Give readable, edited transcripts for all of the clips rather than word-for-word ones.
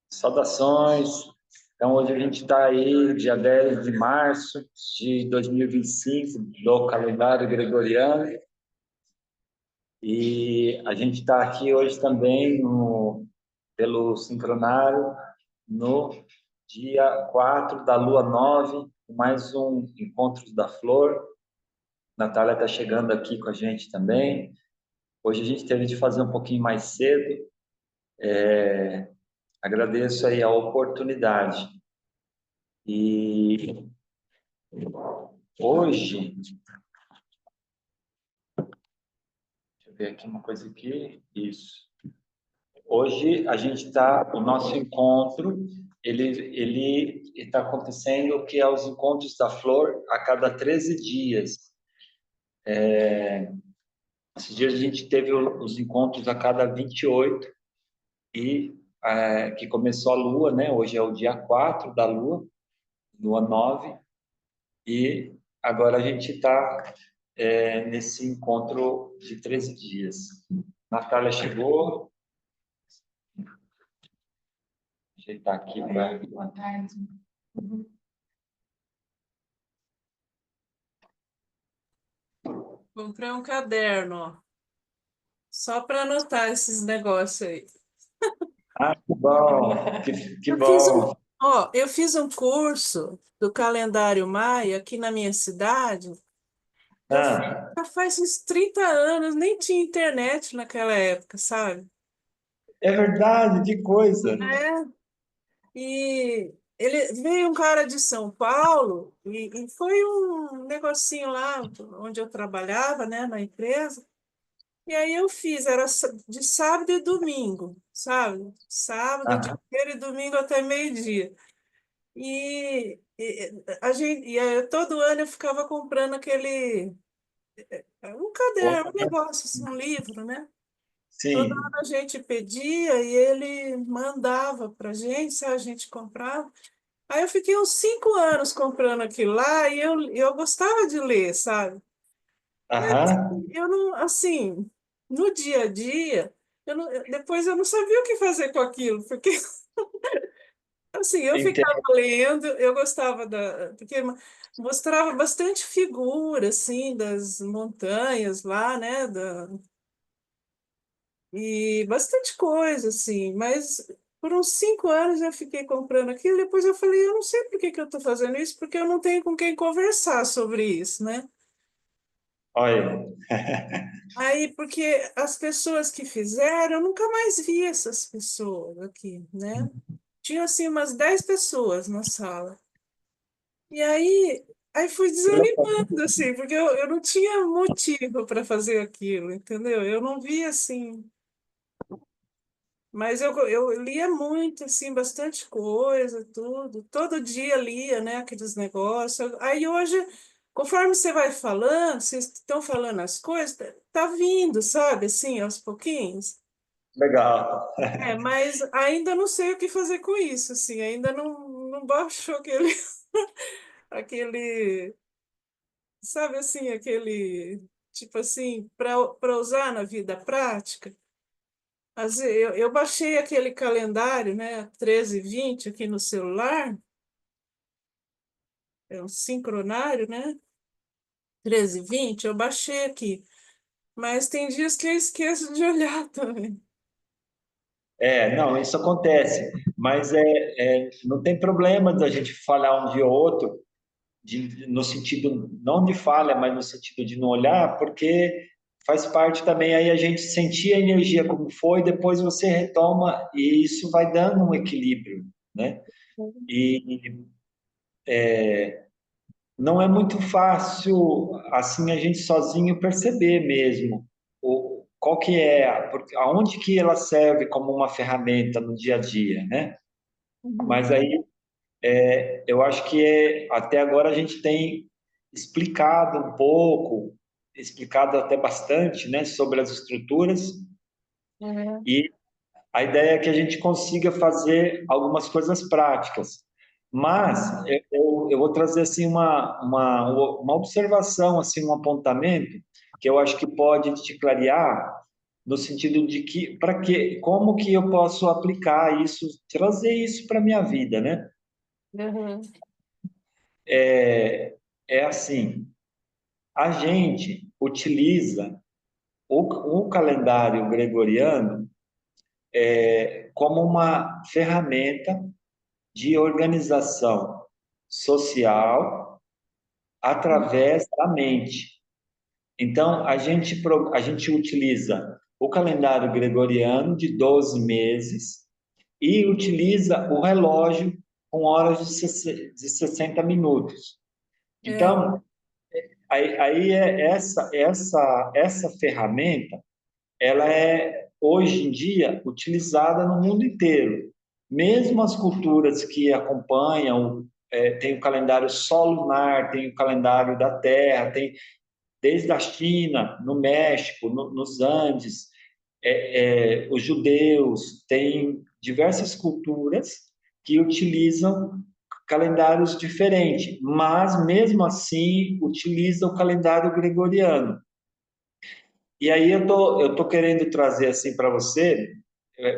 Saudações. Então, hoje a gente está aí, dia 10 de março de 2025, do calendário gregoriano, e a gente está aqui hoje também pelo sincronário, no dia 4 da lua 9, mais um Encontros da Flor. Natália está chegando aqui com a gente também. Hoje a gente teve de fazer um pouquinho mais cedo. Agradeço aí a oportunidade. E hoje, deixa eu ver aqui uma coisa aqui, isso. Hoje a gente está, o nosso encontro, ele está acontecendo que é os encontros da flor a cada 13 dias. Esses dias a gente teve os encontros a cada 28 que começou a lua, né? Hoje é o dia 4 da lua, lua 9, e agora a gente está nesse encontro de 13 dias. Natália chegou, ajeitar aqui para. Boa tarde. Comprei um caderno, ó, só para anotar esses negócios aí. Ah, que bom, que Eu fiz um, bom. eu fiz um curso do calendário Maia aqui na minha cidade. Eu Ah, já faz uns 30 anos, nem tinha internet naquela época, sabe? é verdade, que coisa. É. E ele veio um cara de São Paulo e foi um negocinho lá onde eu trabalhava, né, na empresa. E aí eu fiz, era de sábado e domingo, sabe? Sábado o dia Ah, inteiro e domingo até meio-dia. A gente, e aí, todo ano eu ficava comprando um caderno, um negócio, assim, um livro, né? Toda sim. ano a gente pedia e ele mandava pra gente, se a gente comprava. Aí eu fiquei uns 5 anos comprando aquilo lá e eu gostava de ler, sabe? Aham, Eu não, assim, no dia a dia, depois eu não sabia o que fazer com aquilo, porque, assim, eu ficava entendo. lendo, eu gostava porque mostrava bastante figura, assim, das montanhas lá, né, e bastante coisa, assim, mas por uns 5 anos eu fiquei comprando aquilo, depois eu falei, eu não sei por que que eu estou fazendo isso, porque eu não tenho com quem conversar sobre isso, né? Olha, Aí, porque as pessoas que fizeram, eu nunca mais vi essas pessoas aqui, né? Tinha, assim, umas 10 pessoas na sala. E aí fui desanimando, assim, porque eu não tinha motivo para fazer aquilo, entendeu? Eu não via, assim... Mas eu lia muito, assim, bastante coisa, tudo. Todo dia lia, né, aqueles negócios. Aí hoje, conforme você vai falando, vocês estão falando as coisas, tá vindo, sabe, assim, aos pouquinhos. legal. Mas ainda não sei o que fazer com isso, assim, ainda não baixou aquele, sabe, assim, aquele, tipo assim, para usar na vida prática. Eu baixei aquele calendário, né, 13/20 aqui no celular, é um sincronário, né, 13/20 eu baixei aqui, mas tem dias que eu esqueço de olhar também. Não, isso acontece, mas não tem problema da gente falhar um dia ou outro, no sentido não de falha, mas no sentido de não olhar, porque faz parte também aí a gente sentir a energia como foi, depois você retoma e isso vai dando um equilíbrio, né? E não é muito fácil assim a gente sozinho perceber mesmo qual que é, aonde que ela serve como uma ferramenta no dia a dia, né? Uhum. Mas aí eu acho que até agora a gente tem explicado um pouco, explicado até bastante, né, sobre as estruturas, É. e a ideia é que a gente consiga fazer algumas coisas práticas. Mas eu vou trazer assim uma observação, assim, um apontamento que eu acho que pode te clarear no sentido de que, para que, como que eu posso aplicar isso, trazer isso para minha vida, né? Uhum. É, é assim, a gente utiliza o calendário gregoriano como uma ferramenta de organização social através da mente. Então, a gente utiliza o calendário gregoriano de 12 meses e utiliza o relógio com horas de 60 minutos. É, Então, aí é essa ferramenta, ela é, hoje em dia, utilizada no mundo inteiro. Mesmo as culturas que acompanham, tem o calendário solunar, tem o calendário da Terra, tem desde a China, no México, nos Andes, os judeus, tem diversas culturas que utilizam calendários diferentes, mas mesmo assim utiliza o calendário gregoriano. E aí eu tô querendo trazer assim para você,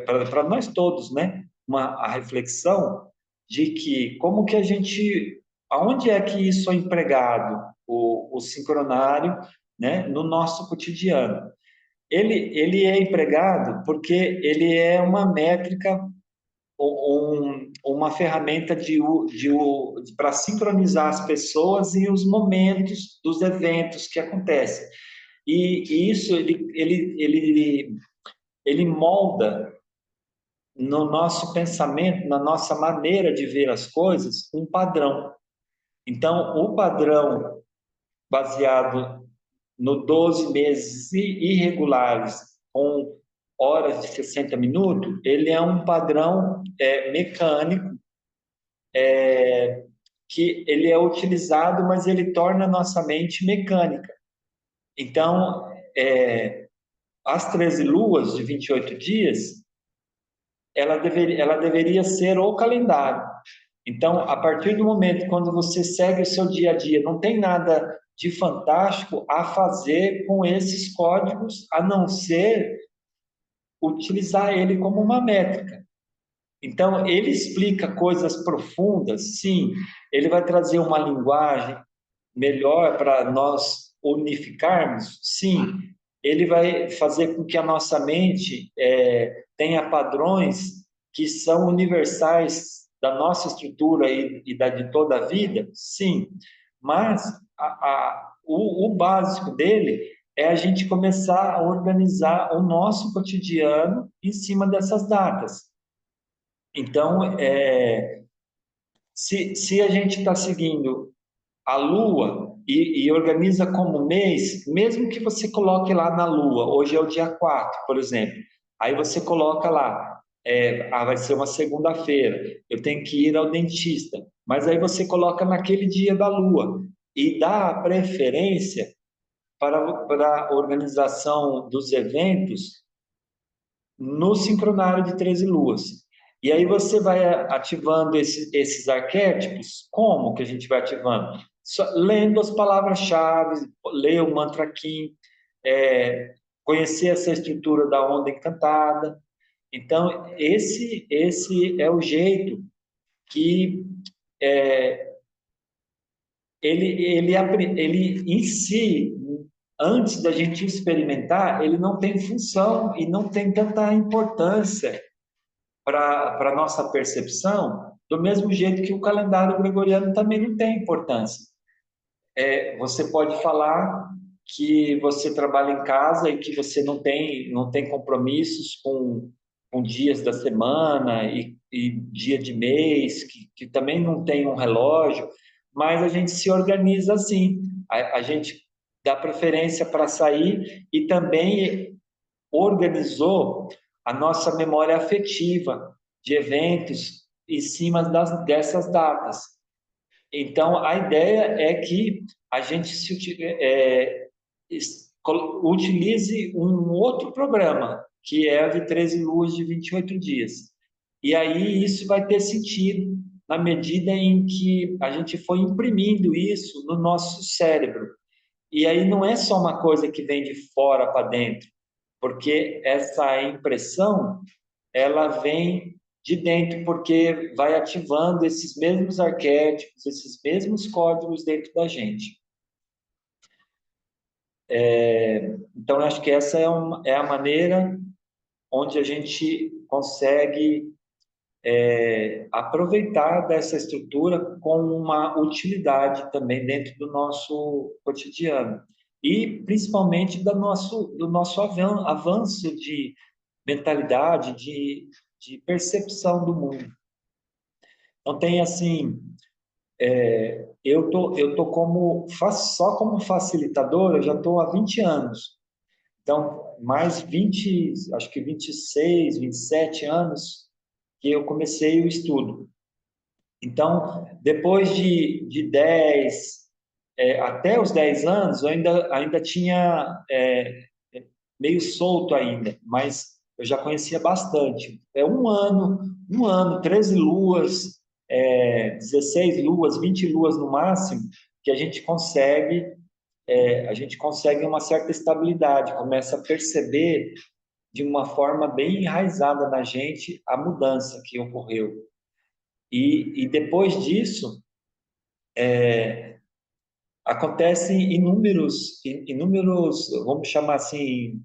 para nós todos, né, a reflexão de que como que a gente, aonde é que isso é empregado, o sincronário, né, no nosso cotidiano. Ele é empregado porque ele é uma métrica, uma ferramenta para sincronizar as pessoas e os momentos dos eventos que acontecem. E isso ele molda no nosso pensamento, na nossa maneira de ver as coisas, um padrão. Então, o padrão baseado no 12 meses irregulares, com horas de 60 minutos, ele é um padrão mecânico, que ele é utilizado, mas ele torna a nossa mente mecânica. Então, as 13 luas de 28 dias, ela deveria ser o calendário. Então, a partir do momento quando você segue o seu dia a dia, não tem nada de fantástico a fazer com esses códigos, a não ser utilizar ele como uma métrica. Então, ele explica coisas profundas, sim, ele vai trazer uma linguagem melhor para nós unificarmos, sim, ele vai fazer com que a nossa mente tenha padrões que são universais da nossa estrutura e da de toda a vida, sim, mas o básico dele é a gente começar a organizar o nosso cotidiano em cima dessas datas. Então, se a gente está seguindo a Lua e organiza como mês, mesmo que você coloque lá na Lua, hoje é o dia 4, por exemplo, aí você coloca lá, vai ser uma segunda-feira, eu tenho que ir ao dentista, mas aí você coloca naquele dia da Lua e dá a preferência para a organização dos eventos no sincronário de 13 luas. E aí você vai ativando esses arquétipos. Como que a gente vai ativando? Lendo as palavras-chave, ler o mantra Kim, conhecer essa estrutura da onda encantada. Então, esse é o jeito que ele em si, antes da gente experimentar, ele não tem função e não tem tanta importância para a nossa percepção, do mesmo jeito que o calendário gregoriano também não tem importância. Você pode falar que você trabalha em casa e que você não tem compromissos com dias da semana e dia de mês, que também não tem um relógio, mas a gente se organiza assim. A gente dá preferência para sair e também organizou a nossa memória afetiva de eventos em cima dessas datas. Então, a ideia é que a gente utilize um outro programa, que é a de 13 luas de 28 dias. E aí isso vai ter sentido na medida em que a gente foi imprimindo isso no nosso cérebro. E aí não é só uma coisa que vem de fora para dentro, porque essa impressão, ela vem de dentro, porque vai ativando esses mesmos arquétipos, esses mesmos códigos dentro da gente. Então, eu acho que essa é a maneira onde a gente consegue aproveitar dessa estrutura com uma utilidade também dentro do nosso cotidiano. E principalmente do nosso avanço de mentalidade, de percepção do mundo. Então, tem assim, eu tô só como facilitador, eu já estou há 20 anos. Então, mais 20, acho que 26, 27 anos que eu comecei o estudo. Então, depois de 10, até os 10 anos, eu ainda tinha meio solto ainda, mas eu já conhecia bastante. É um ano, 13 luas, 16 luas, 20 luas no máximo, que a gente consegue uma certa estabilidade, começa a perceber de uma forma bem enraizada na gente a mudança que ocorreu. E depois disso, acontecem inúmeros, vamos chamar assim,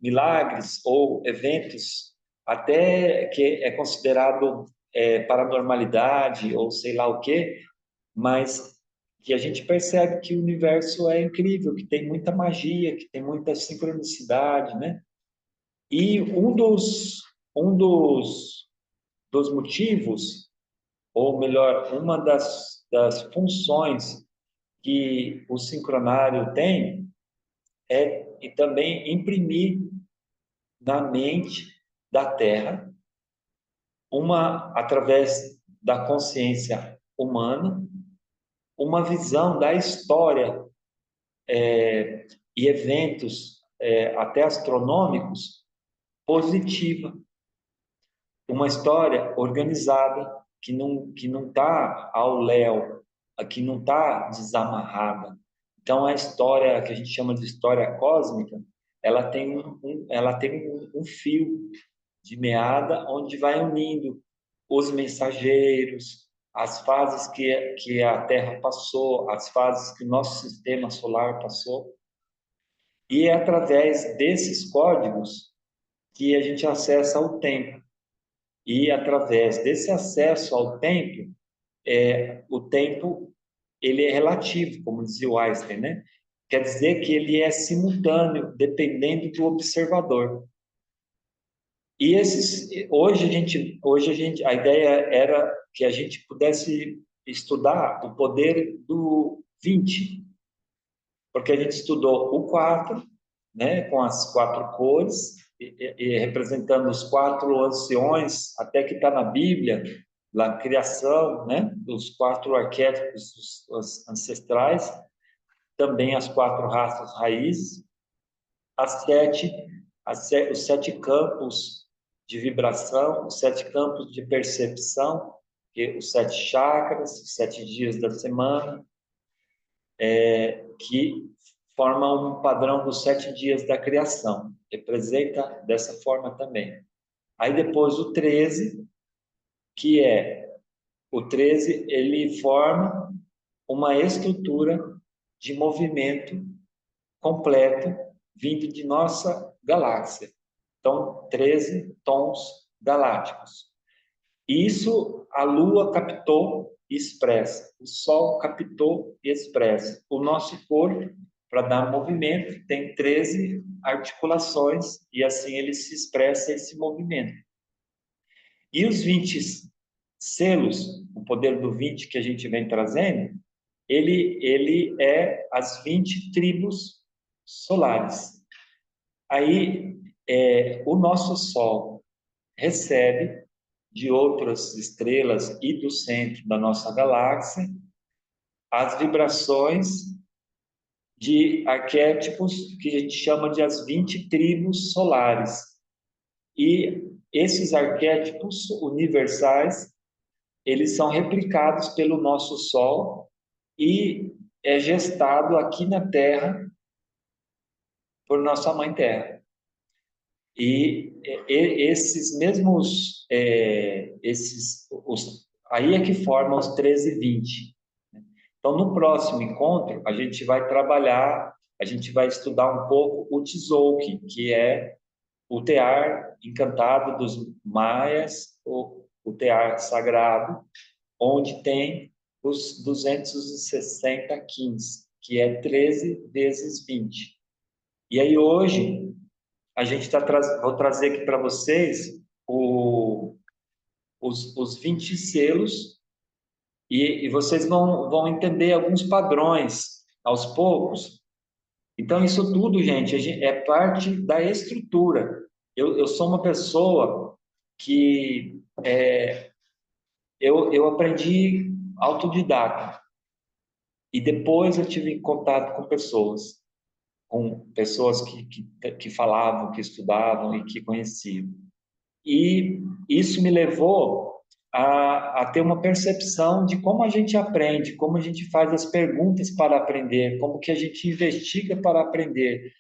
milagres ou eventos, até que é considerado paranormalidade ou sei lá o quê, mas que a gente percebe que o universo é incrível, que tem muita magia, que tem muita sincronicidade, né? E dos motivos, ou melhor, uma das funções que o sincronário tem e também imprimir na mente da Terra através da consciência humana, uma visão da história e eventos até astronômicos positiva, uma história organizada que não está ao léu, que não está desamarrada. Então, a história que a gente chama de história cósmica, ela tem um fio de meada onde vai unindo os mensageiros, as fases que a Terra passou, as fases que o nosso sistema solar passou. E é através desses códigos que a gente acessa o tempo. E através desse acesso ao tempo, o tempo ele é relativo, como dizia o Einstein, né? Quer dizer que ele é simultâneo, dependendo do observador. E a ideia era que a gente pudesse estudar o poder do 20, porque a gente estudou o 4, né, com as 4 cores, e representando os 4 anciões, até que está na Bíblia, na criação, né, dos 4 arquétipos os ancestrais, também as 4 raças raízes, as 7, os 7 campos de vibração, os 7 campos de percepção, os 7 chakras, os 7 dias da semana, que formam um padrão dos 7 dias da criação. Representa dessa forma também. Aí depois o 13, que é o 13, ele forma uma estrutura de movimento completo vindo de nossa galáxia. Então, 13 tons galácticos. Isso a Lua captou e expressa, o Sol captou e expressa. O nosso corpo, para dar movimento, tem 13 articulações e assim ele se expressa esse movimento. E os 20 selos, o poder do 20 que a gente vem trazendo, ele é as 20 tribos solares. Aí, o nosso Sol recebe de outras estrelas e do centro da nossa galáxia as vibrações de arquétipos que a gente chama de as 20 tribos solares. E esses arquétipos universais, eles são replicados pelo nosso Sol e é gestado aqui na Terra por nossa Mãe Terra. Esses mesmos, aí é que formam os 13 e 20. Então, no próximo encontro, a gente vai trabalhar, a gente vai estudar um pouco o Tzolk'in, que é o tear encantado dos maias, o tear sagrado, onde tem os 260 quins, que é 13 vezes 20. E aí hoje a gente vou trazer aqui para vocês os 20 selos e vocês vão entender alguns padrões aos poucos. Então, isso tudo, gente, é parte da estrutura. Eu sou uma pessoa que eu aprendi autodidata e depois eu tive contato com pessoas que falavam, que estudavam e que conheciam. E isso me levou a ter uma percepção de como a gente aprende, como a gente faz as perguntas para aprender, como que a gente investiga para aprender.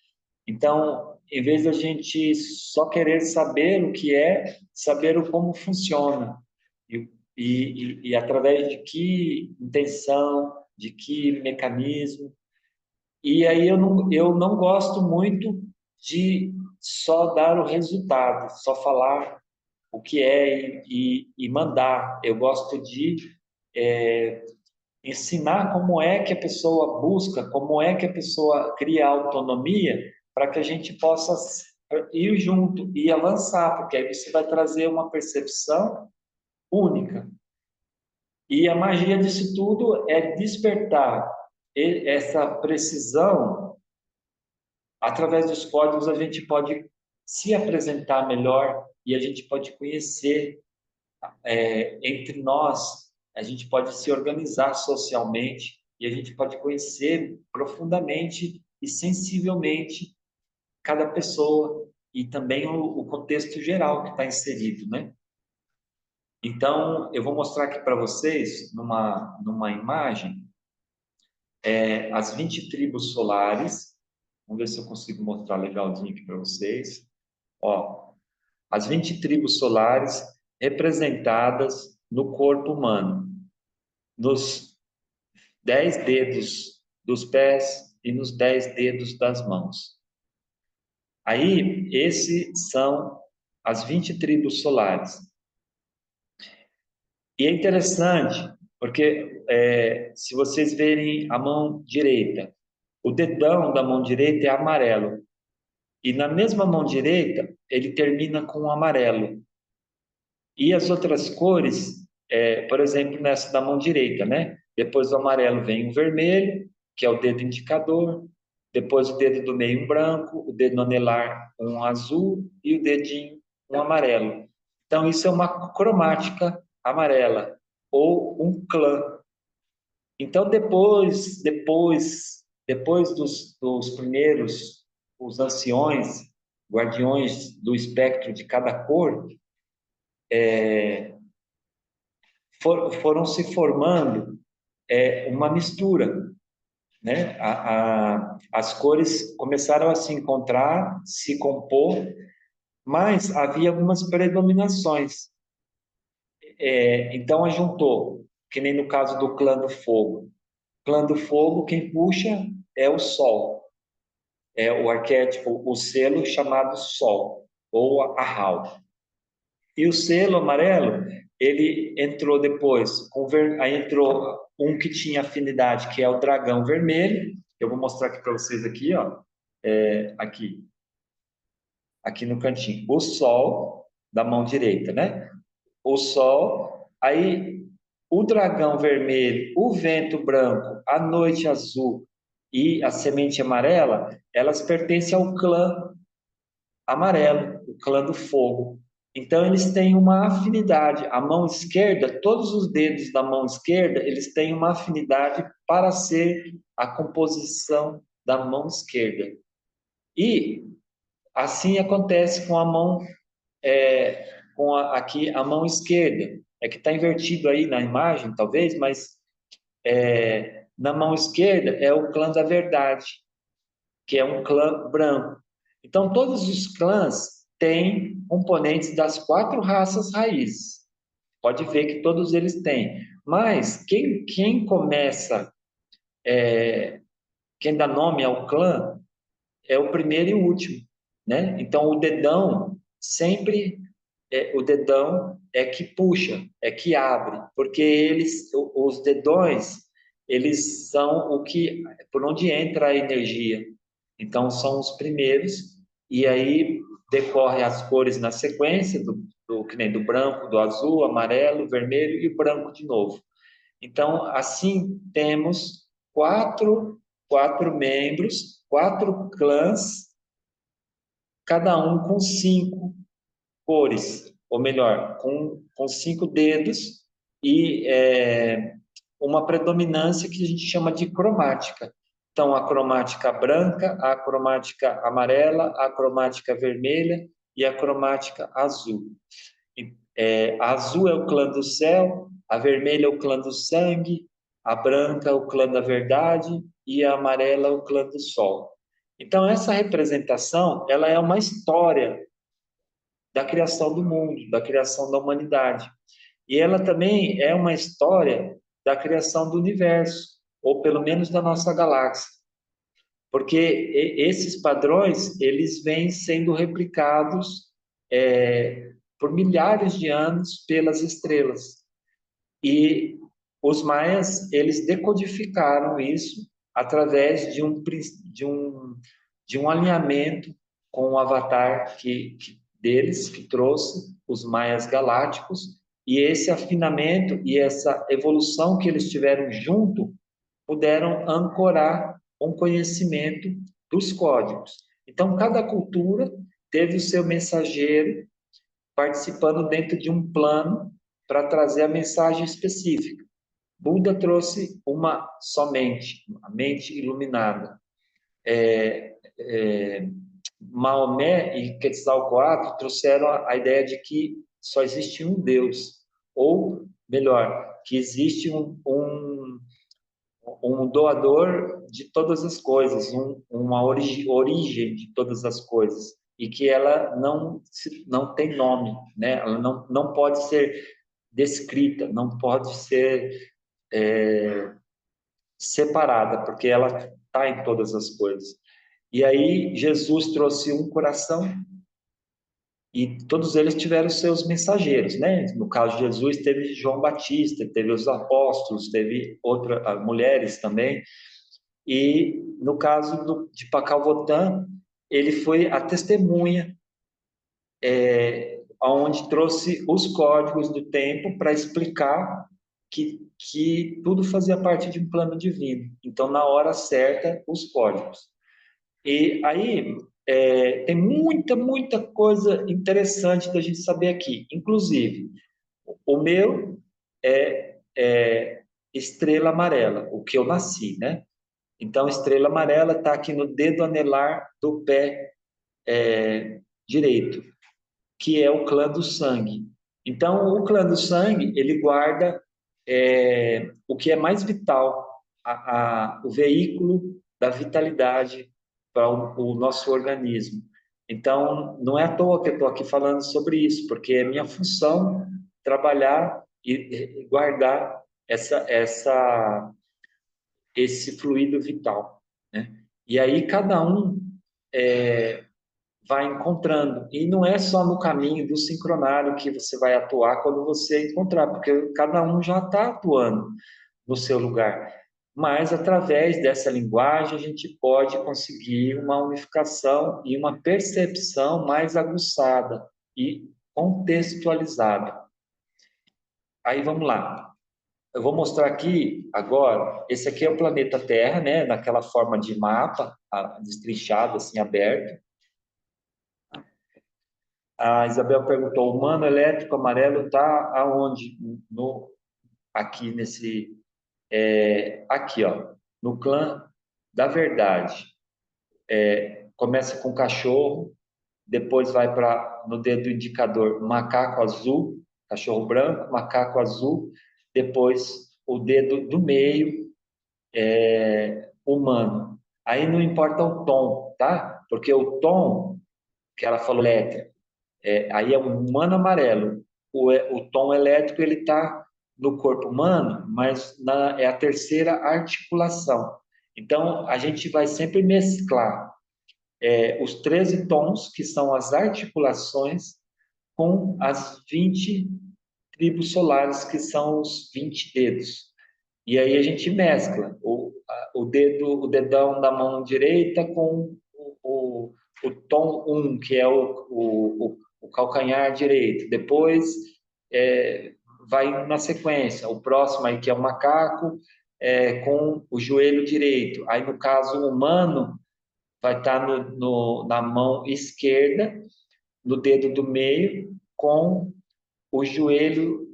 Então, em vez da gente só querer saber o que é, saber o como funciona. E através de que intenção, de que mecanismo. E aí eu não gosto muito de só dar o resultado, só falar o que é e mandar. Eu gosto de ensinar como é que a pessoa busca, como é que a pessoa cria autonomia para que a gente possa ir junto e avançar, porque aí você vai trazer uma percepção única. E a magia disso tudo é despertar essa precisão. Através dos códigos, a gente pode se apresentar melhor e a gente pode conhecer entre nós, a gente pode se organizar socialmente e a gente pode conhecer profundamente e sensivelmente cada pessoa e também o contexto geral que está inserido, né? Então, eu vou mostrar aqui para vocês, numa imagem, as 20 tribos solares. Vamos ver se eu consigo mostrar legalzinho aqui para vocês. Ó, as 20 tribos solares representadas no corpo humano, nos 10 dedos dos pés e nos 10 dedos das mãos. Aí, esses são as 20 tribos solares. E é interessante, porque se vocês verem a mão direita, o dedão da mão direita é amarelo. E na mesma mão direita, ele termina com um amarelo. E as outras cores, por exemplo, nessa da mão direita, né? Depois do amarelo vem o vermelho, que é o dedo indicador. Depois o dedo do meio um branco, o dedo anelar um azul e o dedinho um amarelo. Então isso é uma cromática amarela ou um clã. Então depois dos primeiros, os anciões, guardiões do espectro de cada cor, foram se formando uma mistura, né? As cores começaram a se encontrar, se compor, mas havia algumas predominações. Então, juntou, que nem no caso do clã do fogo. Clã do fogo, quem puxa é o sol, é o arquétipo, o selo chamado sol, ou a Hal. E o selo amarelo, ele entrou depois, aí entrou um que tinha afinidade, que é o dragão vermelho. Eu vou mostrar aqui para vocês aqui, ó, aqui no cantinho. O sol da mão direita, né? O sol, aí o dragão vermelho, o vento branco, a noite azul e a semente amarela, elas pertencem ao clã amarelo, o clã do fogo. Então eles têm uma afinidade. A mão esquerda, todos os dedos da mão esquerda, eles têm uma afinidade para ser a composição da mão esquerda. E assim acontece com a mão, aqui a mão esquerda. É que está invertido aí na imagem, talvez, mas na mão esquerda é o clã da verdade, que é um clã branco. Então todos os clãs tem componentes das 4 raças raízes. Pode ver que todos eles têm. Mas quem começa, quem dá nome ao clã, é o primeiro e o último, né? Então, o dedão sempre o dedão é que puxa, é que abre, porque os dedões, eles são o que, por onde entra a energia. Então, são os primeiros, e aí decorre as cores na sequência, que nem do branco, do azul, amarelo, vermelho e branco de novo. Então, assim, temos quatro membros, 4 clãs, cada um com 5 cores, ou melhor, com 5 dedos e uma predominância que a gente chama de cromática. Então, a cromática branca, a cromática amarela, a cromática vermelha e a cromática azul. A azul é o clã do céu, a vermelha é o clã do sangue, a branca é o clã da verdade e a amarela é o clã do sol. Então, essa representação, ela é uma história da criação do mundo, da criação da humanidade. E ela também é uma história da criação do universo, ou pelo menos da nossa galáxia. Porque esses padrões, eles vêm sendo replicados por milhares de anos pelas estrelas. E os maias, eles decodificaram isso através de um alinhamento com o avatar deles, que trouxe os maias galácticos, e esse afinamento e essa evolução que eles tiveram junto puderam ancorar um conhecimento dos códigos. Então, cada cultura teve o seu mensageiro participando dentro de um plano para trazer a mensagem específica. Buda trouxe uma somente, a mente iluminada. Maomé e Quetzalcoatl trouxeram a ideia de que só existe um Deus, ou melhor, que existe um doador de todas as coisas, uma origem de todas as coisas, e que ela não tem nome, né? Ela não pode ser descrita, não pode ser separada, porque ela está em todas as coisas. E aí Jesus trouxe um coração e todos eles tiveram seus mensageiros, né? No caso de Jesus, teve João Batista, teve os apóstolos, teve outras mulheres também. E no caso de Pacalvotan, ele foi a testemunha, onde trouxe os códigos do tempo para explicar que tudo fazia parte de um plano divino. Então, na hora certa, os códigos. E aí, tem muita coisa interessante da gente saber aqui. Inclusive, o meu é estrela amarela, o que eu nasci, né? Então, estrela amarela está aqui no dedo anelar do pé direito, que é o clã do sangue. Então, o clã do sangue, ele guarda o que é mais vital, o veículo da vitalidade para o nosso organismo. Então, não é à toa que eu estou aqui falando sobre isso, porque é minha função trabalhar e guardar esse fluido vital, né? E aí cada um vai encontrando. E não é só no caminho do sincronário que você vai atuar quando você encontrar, porque cada um já está atuando no seu lugar. Mas através dessa linguagem a gente pode conseguir uma unificação e uma percepção mais aguçada e contextualizada. Aí vamos lá. Eu vou mostrar aqui agora. Esse aqui é o planeta Terra, né? Naquela forma de mapa, destrinchado, assim, aberto. A Isabel perguntou: o humano elétrico amarelo está aonde? Aqui nesse. Aqui, ó. No clã da verdade. Começa com cachorro, depois vai para no dedo indicador macaco azul, cachorro branco, macaco azul, depois o dedo do meio humano. Aí não importa o tom, tá? Porque o tom, que ela falou letra, Aí é um humano amarelo. O tom elétrico ele está no corpo humano, mas é a terceira articulação. Então, a gente vai sempre mesclar os 13 tons, que são as articulações, com as 20 tribos solares, que são os 20 dedos. E aí a gente mescla o dedão da mão direita com o tom um, que é o calcanhar direito. Depois é, vai na sequência. O próximo aí, que é o macaco, com o joelho direito. Aí, no caso humano, vai estar na mão esquerda, no dedo do meio, com o joelho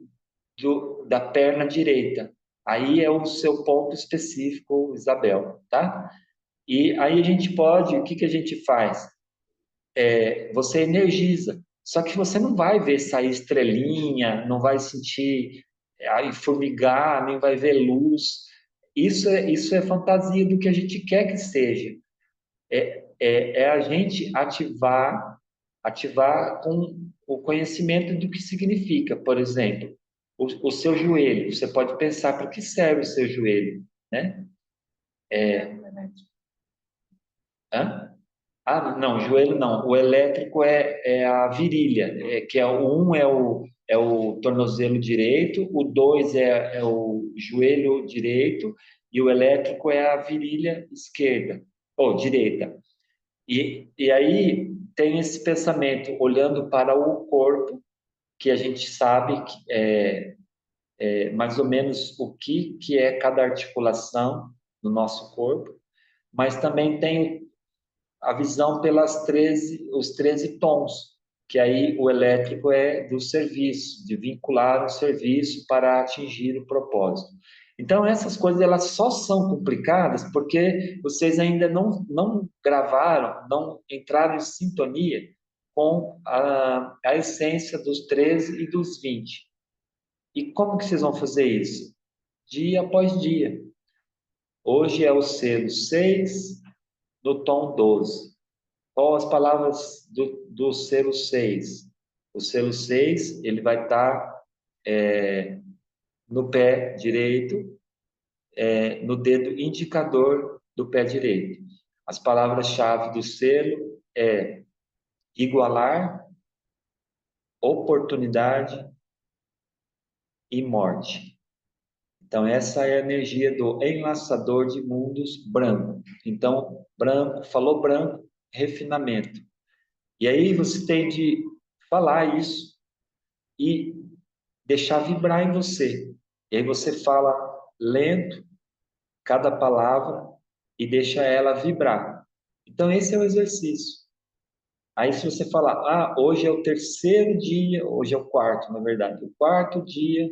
da perna direita. Aí é o seu ponto específico, Isabel, tá? E aí a gente pode, o que que a gente faz? Você energiza, só que você não vai ver sair estrelinha, não vai sentir aí formigar, nem vai ver luz. Isso é fantasia do que a gente quer que seja. É a gente ativar com o conhecimento do que significa. Por exemplo, o seu joelho. Você pode pensar para que serve o seu joelho, né? Hã? Ah, não, joelho não. O elétrico é a virilha, que é o um é o tornozelo direito, o dois é o joelho direito e o elétrico é a virilha esquerda ou direita. E aí tem esse pensamento olhando para o corpo, que a gente sabe que mais ou menos o que é cada articulação no nosso corpo, mas também tem a visão os 13 tons, que aí o elétrico é do serviço, de vincular o serviço para atingir o propósito. Então, essas coisas elas só são complicadas porque vocês ainda não gravaram, não entraram em sintonia com a essência dos 13 e dos 20. E como que vocês vão fazer isso? Dia após dia. Hoje é o selo 6 no tom 12. Qual as palavras do selo 6? O selo 6 ele vai estar no pé direito, no dedo indicador do pé direito. As palavras-chave do selo é igualar, oportunidade e morte. Então, essa é a energia do enlaçador de mundos branco. Então, branco, falou branco, refinamento. E aí você tem de falar isso e deixar vibrar em você. E aí você fala lento cada palavra e deixa ela vibrar. Então, esse é o exercício. Aí, se você falar, hoje é o terceiro dia, hoje é o quarto, na verdade, o quarto dia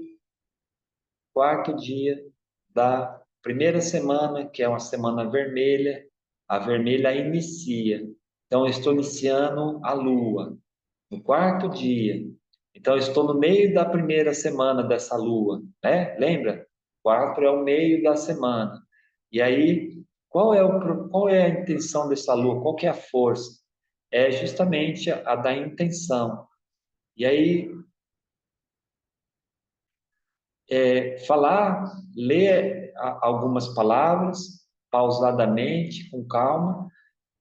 da primeira semana, que é uma semana vermelha, a vermelha inicia. Então, eu estou iniciando a lua, no quarto dia. Então, eu estou no meio da primeira semana dessa lua, né? Lembra? Quatro é o meio da semana. E aí, qual é a intenção dessa lua? Qual que é a força? É justamente a da intenção. E aí, falar, ler algumas palavras pausadamente, com calma,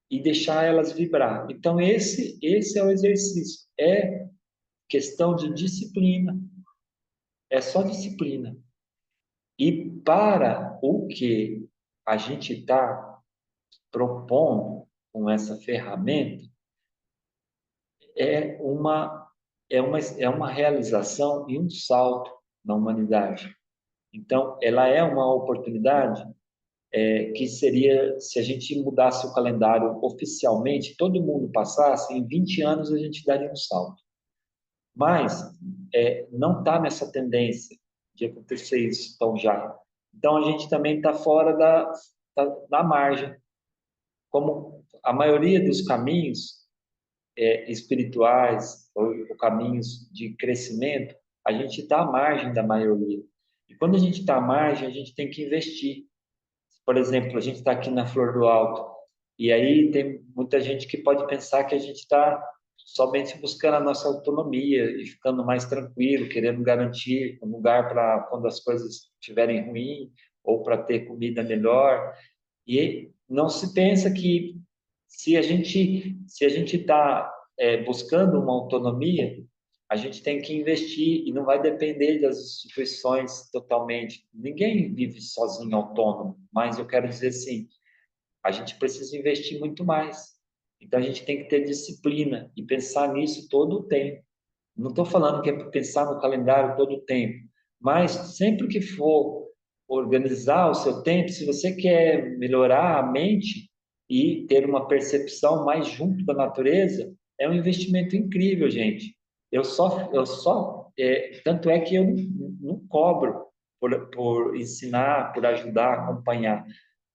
e deixar elas vibrar. Então, esse é o exercício. É questão de disciplina. É só disciplina. E para o que a gente está propondo com essa ferramenta, é uma, é uma realização e um salto na humanidade. Então, ela é uma oportunidade que seria, se a gente mudasse o calendário oficialmente, todo mundo passasse, em 20 anos a gente daria um salto. Mas não está nessa tendência de acontecer isso tão já. Então, a gente também está fora da margem. Como a maioria dos caminhos espirituais ou caminhos de crescimento, a gente está à margem da maioria. E quando a gente está à margem, a gente tem que investir. Por exemplo, a gente está aqui na Flor do Alto, e aí tem muita gente que pode pensar que a gente está somente buscando a nossa autonomia e ficando mais tranquilo, querendo garantir um lugar para quando as coisas estiverem ruins ou para ter comida melhor. E não se pensa que se a gente está buscando uma autonomia, a gente tem que investir e não vai depender das instituições totalmente. Ninguém vive sozinho, autônomo, mas eu quero dizer assim, a gente precisa investir muito mais. Então a gente tem que ter disciplina e pensar nisso todo o tempo. Não estou falando que é para pensar no calendário todo o tempo, mas sempre que for organizar o seu tempo, se você quer melhorar a mente e ter uma percepção mais junto da natureza, é um investimento incrível, gente. Tanto é que eu não cobro por ensinar, por ajudar, acompanhar,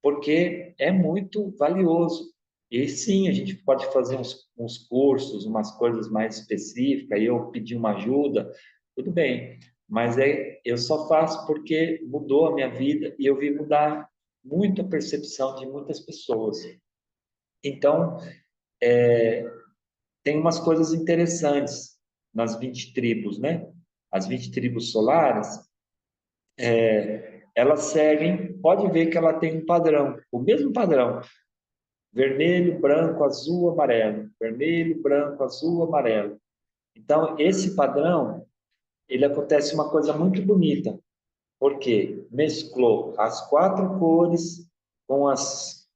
porque é muito valioso. E sim, a gente pode fazer uns cursos, umas coisas mais específicas, e eu pedir uma ajuda, tudo bem. Mas eu só faço porque mudou a minha vida e eu vi mudar muito a percepção de muitas pessoas. Então, tem umas coisas interessantes nas 20 tribos, né? As 20 tribos solares, elas seguem, pode ver que ela tem um padrão, o mesmo padrão. Vermelho, branco, azul, amarelo. Vermelho, branco, azul, amarelo. Então, esse padrão, ele acontece uma coisa muito bonita, porque mesclou as quatro cores com as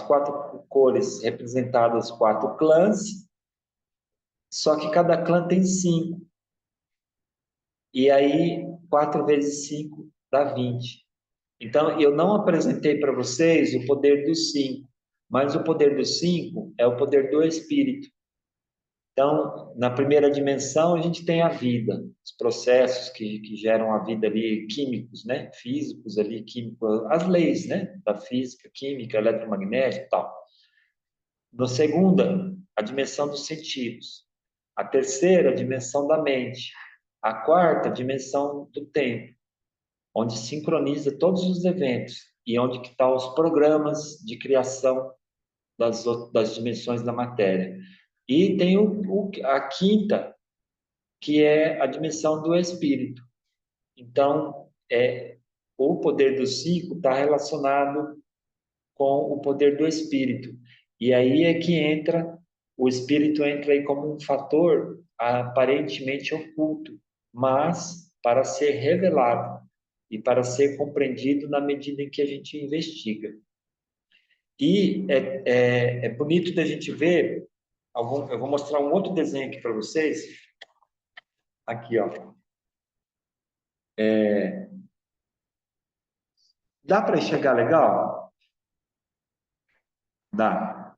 quatro cores representadas, quatro clãs, só que cada clã tem cinco. E aí, 4 vezes 5 dá 20. Então, eu não apresentei para vocês o poder dos cinco, mas o poder dos cinco é o poder do espírito. Então, na primeira dimensão, a gente tem a vida, os processos que geram a vida ali, químicos, né? Físicos ali, químicos, as leis, né? Da física, química, eletromagnética e tal. No segunda, a dimensão dos sentidos. A terceira, a dimensão da mente. A quarta, a dimensão do tempo, onde sincroniza todos os eventos e onde que estão os programas de criação das dimensões da matéria. E tem a quinta, que é a dimensão do espírito. Então, o poder dos cinco está relacionado com o poder do espírito. E aí é que o espírito entra aí como um fator aparentemente oculto, mas para ser revelado e para ser compreendido na medida em que a gente investiga. E é bonito da gente ver, eu vou mostrar um outro desenho aqui para vocês, aqui, ó. Dá para enxergar legal? Dá.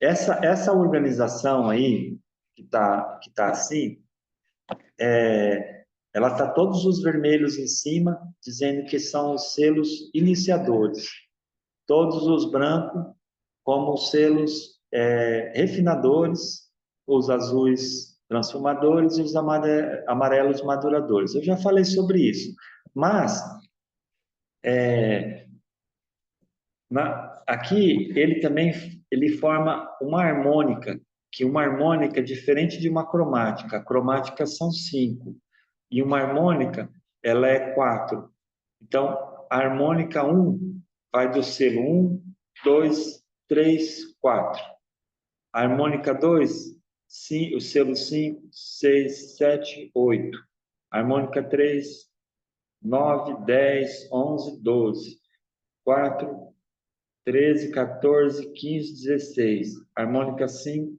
Essa organização aí, que tá assim, ela tá todos os vermelhos em cima, dizendo que são os selos iniciadores. Todos os brancos como os selos refinadores, os azuis transformadores e os amarelos maduradores. Eu já falei sobre isso, mas aqui ele também ele forma uma harmônica, que uma harmônica é diferente de uma cromática. A cromática são 5 e uma harmônica ela é 4. Então, a harmônica um vai do selo 2, 3, 4. A harmônica 2, o selo 5, 6, 7, 8. A harmônica 3, 9, 10, 11, 12. 4, 13, 14, 15, 16. Harmônica 5,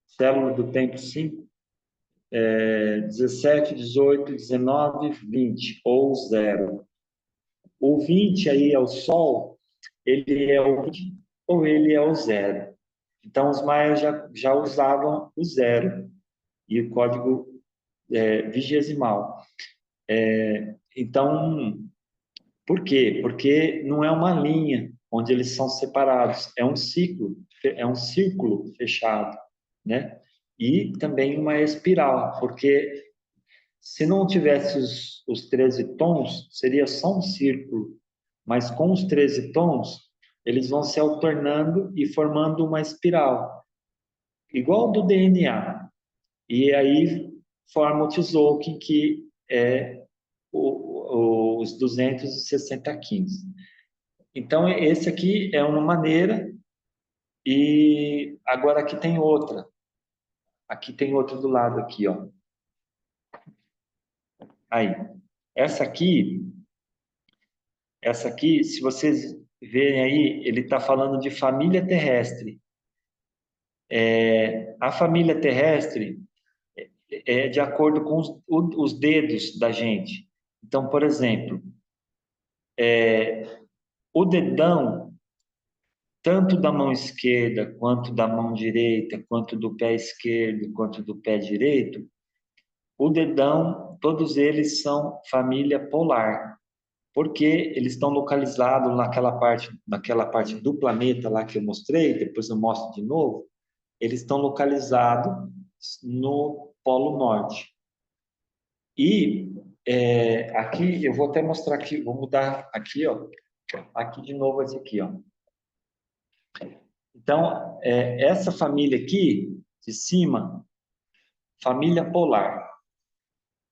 célula do tempo 5, 17, 18, 19, 20, ou 0. O 20 aí é o Sol, ele é o 20 ou ele é o 0. Então, os maias já usavam o 0 e o código vigesimal. Então, por quê? Porque não é uma linha onde eles são separados, é um círculo fechado, né? E também uma espiral, porque se não tivesse os 13 tons, seria só um círculo, mas com os 13 tons, eles vão se alternando e formando uma espiral, igual do DNA. E aí forma o Tzolk'in, que é os 260 quilos. Então, esse aqui é uma maneira, e agora aqui tem outra. Aqui tem outra do lado aqui, ó. Aí, essa aqui, se vocês verem aí, ele está falando de família terrestre. A família terrestre é de acordo com os dedos da gente. Então, por exemplo, o dedão, tanto da mão esquerda, quanto da mão direita, quanto do pé esquerdo, quanto do pé direito, o dedão, todos eles são família polar, porque eles estão localizados naquela parte do planeta lá que eu mostrei, depois eu mostro de novo, eles estão localizados no Polo Norte. E aqui, eu vou até mostrar aqui, vou mudar aqui, ó, aqui de novo esse aqui, ó. Então, essa família aqui, de cima, família polar.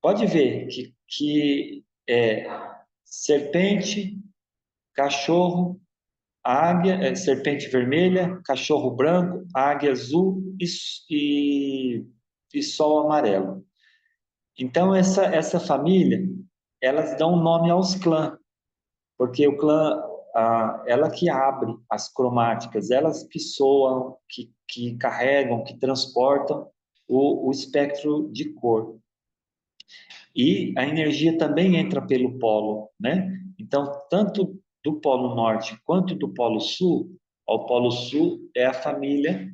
Pode ver que é serpente, cachorro, águia, serpente vermelha, cachorro branco, águia azul e sol amarelo. Então, essa família, elas dão nome aos clãs, porque o clã, ela que abre as cromáticas, elas que soam, que carregam, que transportam o espectro de cor. E a energia também entra pelo polo, né? Então, tanto do polo norte quanto do polo sul, o polo sul é a família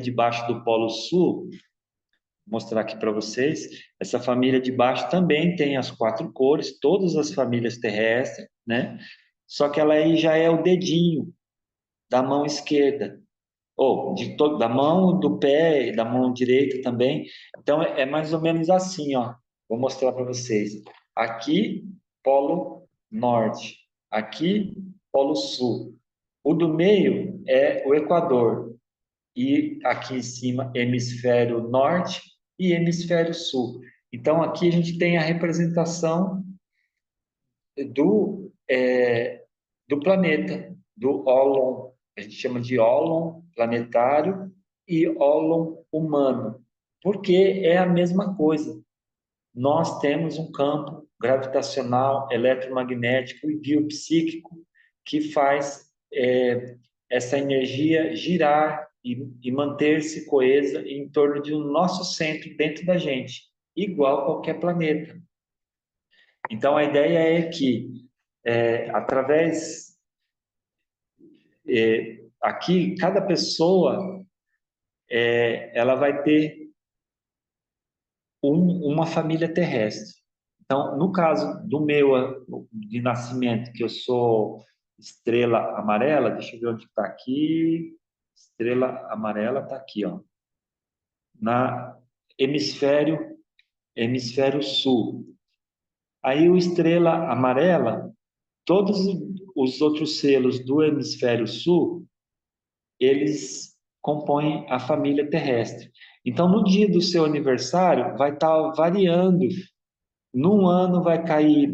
debaixo do polo sul. Vou mostrar aqui para vocês. Essa família de baixo também tem as 4 cores, todas as famílias terrestres, né? Só que ela aí já é o dedinho da mão esquerda, ou da mão, do pé, da mão direita também. Então é mais ou menos assim, ó. Vou mostrar para vocês. Aqui, Polo Norte. Aqui, Polo Sul. O do meio é o Equador. E aqui em cima, Hemisfério Norte e Hemisfério Sul. Então aqui a gente tem a representação do, do planeta, do ólon, a gente chama de ólon planetário e ólon humano, porque é a mesma coisa. Nós temos um campo gravitacional, eletromagnético e biopsíquico que faz essa energia girar e manter-se coesa em torno de um nosso centro dentro da gente, igual qualquer planeta. Então, a ideia é que, através aqui, cada pessoa ela vai ter uma família terrestre. Então, no caso do meu de nascimento, que eu sou estrela amarela, deixa eu ver onde está aqui. Estrela amarela está aqui, ó, na hemisfério sul. Aí o estrela amarela, todos os outros selos do hemisfério sul, eles compõem a família terrestre. Então, no dia do seu aniversário, vai estar variando. Num ano vai cair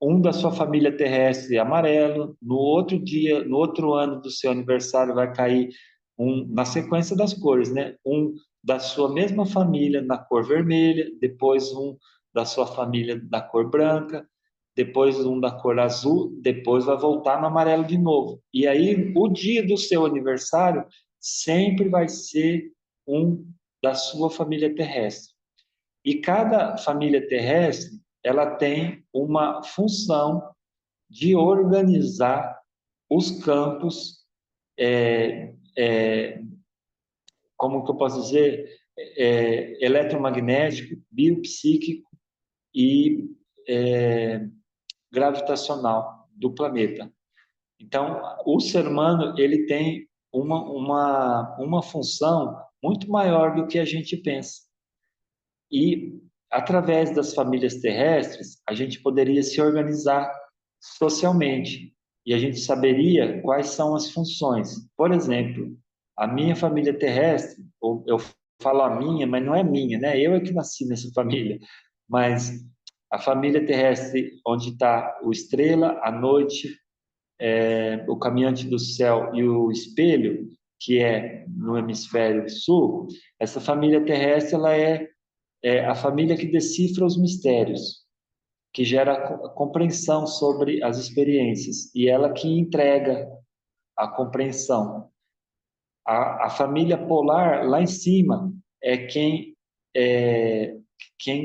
um da sua família terrestre amarelo, no outro dia, no outro ano do seu aniversário vai cair um, na sequência das cores, né? Um da sua mesma família na cor vermelha, depois um da sua família da cor branca, depois um da cor azul, depois vai voltar no amarelo de novo. E aí o dia do seu aniversário sempre vai ser um da sua família terrestre. E cada família terrestre, ela tem uma função de organizar os campos, é, é, como que eu posso dizer, eletromagnético, biopsíquico e gravitacional do planeta. Então, o ser humano ele tem uma função muito maior do que a gente pensa. E, através das famílias terrestres, a gente poderia se organizar socialmente. e a gente saberia quais são as funções. Por exemplo, a minha família terrestre, ou eu falo a minha, mas não é minha, né? Eu é que nasci nessa família, mas a família terrestre, onde está o estrela, a noite, o caminhante do céu e o espelho, que é no hemisfério sul, essa família terrestre ela é a família que decifra os mistérios, que gera compreensão sobre as experiências, e ela que entrega a compreensão. A família polar, lá em cima, é quem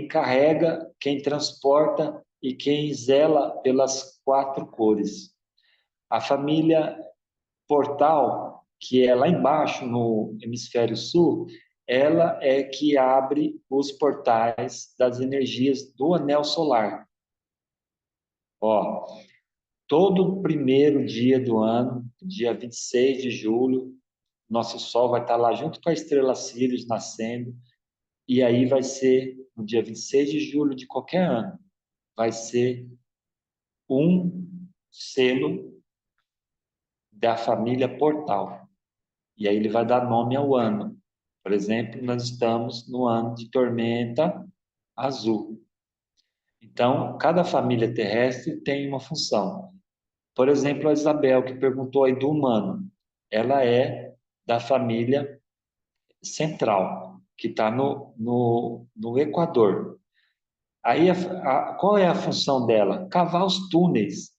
carrega, quem transporta e quem zela pelas quatro cores. A família portal, que é lá embaixo no hemisfério sul, ela é que abre os portais das energias do anel solar. Ó, todo primeiro dia do ano, dia 26 de julho, nosso Sol vai estar lá junto com a estrela Sirius nascendo, e aí vai ser no dia 26 de julho de qualquer ano, vai ser um selo da família Portal. E aí ele vai dar nome ao ano. Por exemplo, nós estamos no ano de tormenta azul. Então, cada família terrestre tem uma função. Por exemplo, a Isabel, que perguntou aí do humano, ela é da família central, que está no Equador. Aí, qual é a função dela? Cavar os túneis.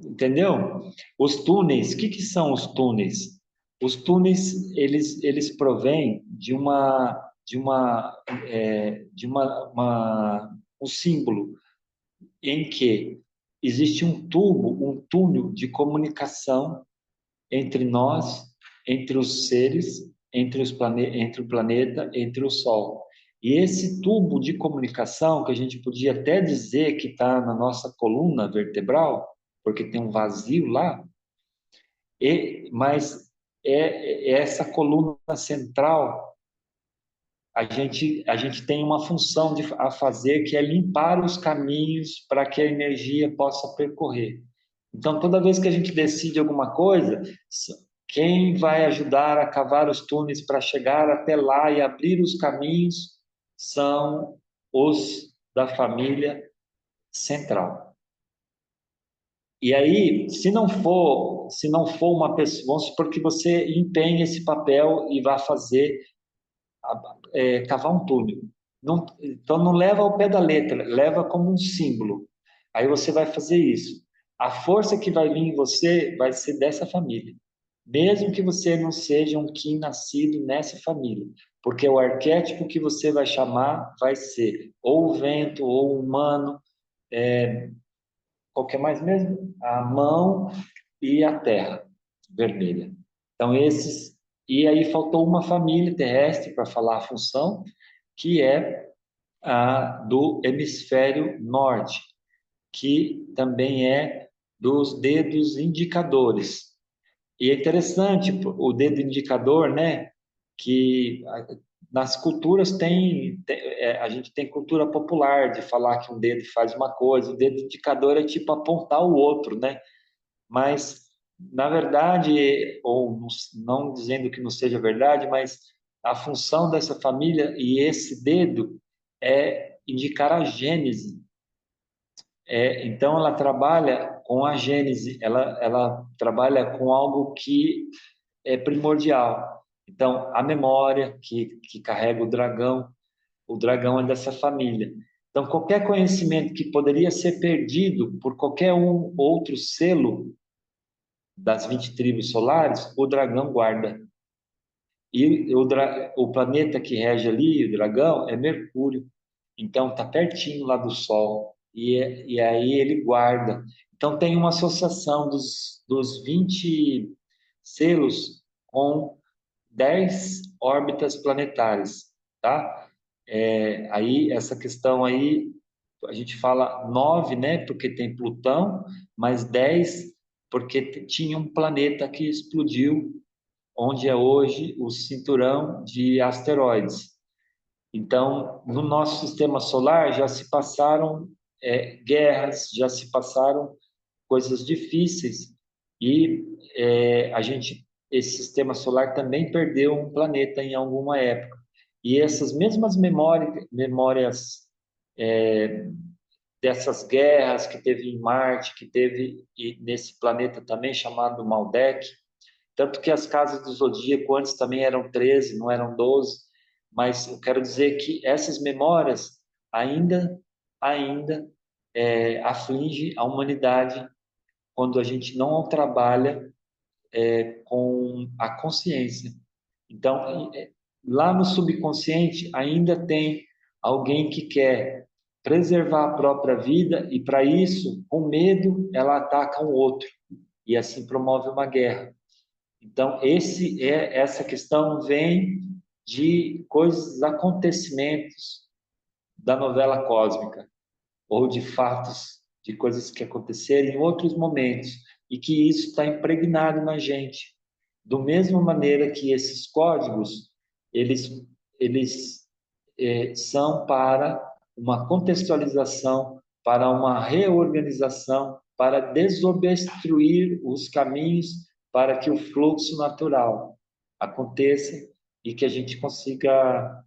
Entendeu? Os túneis, o que são os túneis? Os túneis, eles provêm de um símbolo em que existe um tubo, um túnel de comunicação entre nós, entre os seres, entre o planeta, entre o Sol. E esse tubo de comunicação, que a gente podia até dizer que está na nossa coluna vertebral, porque tem um vazio lá, mas essa coluna central, a gente tem uma função a fazer que é limpar os caminhos para que a energia possa percorrer. Então, toda vez que a gente decide alguma coisa, quem vai ajudar a cavar os túneis para chegar até lá e abrir os caminhos são os da família central. E aí, se não for uma pessoa, vamos supor que você empenhe esse papel e vá fazer cavar um túnel. Não, então não leva ao pé da letra, leva como um símbolo. Aí você vai fazer isso. A força que vai vir em você vai ser dessa família, mesmo que você não seja um Kim nascido nessa família, porque o arquétipo que você vai chamar vai ser ou o vento, ou o humano, qual que é mais mesmo? A mão e a terra vermelha. Então esses, e aí faltou uma família terrestre para falar a função, que é a do hemisfério norte, que também é dos dedos indicadores. E é interessante o dedo indicador, né? Que nas culturas a gente tem cultura popular de falar que um dedo faz uma coisa, o dedo indicador é tipo apontar o outro, né? Mas, na verdade, ou não dizendo que não seja verdade, mas a função dessa família e esse dedo é indicar a gênese. Então, ela trabalha com a gênese, ela trabalha com algo que é primordial. Então, a memória que carrega o dragão é dessa família. Então, qualquer conhecimento que poderia ser perdido por qualquer um outro selo das 20 tribos solares, o dragão guarda. E o planeta que rege ali, o dragão, é Mercúrio. Então, está pertinho lá do Sol. E aí ele guarda. Então, tem uma associação dos 20 selos com 10 órbitas planetárias, tá? Aí, essa questão aí, a gente fala 9, né? Porque tem Plutão, mas 10 porque tinha um planeta que explodiu, onde é hoje o cinturão de asteroides. Então, no nosso sistema solar já se passaram guerras, já se passaram coisas difíceis e esse sistema solar também perdeu um planeta em alguma época. E essas mesmas memórias dessas guerras que teve em Marte, que teve nesse planeta também chamado Maldek, tanto que as casas do zodíaco antes também eram 13, não eram 12, mas eu quero dizer que essas memórias ainda aflige a humanidade quando a gente não trabalha com a consciência. Então, lá no subconsciente ainda tem alguém que quer preservar a própria vida e para isso, com medo, ela ataca um outro e assim promove uma guerra. Então, essa questão vem de coisas, acontecimentos da novela cósmica ou de fatos, de coisas que aconteceram em outros momentos e que isso está impregnado na gente. Do mesma maneira que esses códigos, eles são para uma contextualização, para uma reorganização, para desobstruir os caminhos para que o fluxo natural aconteça e que a gente consiga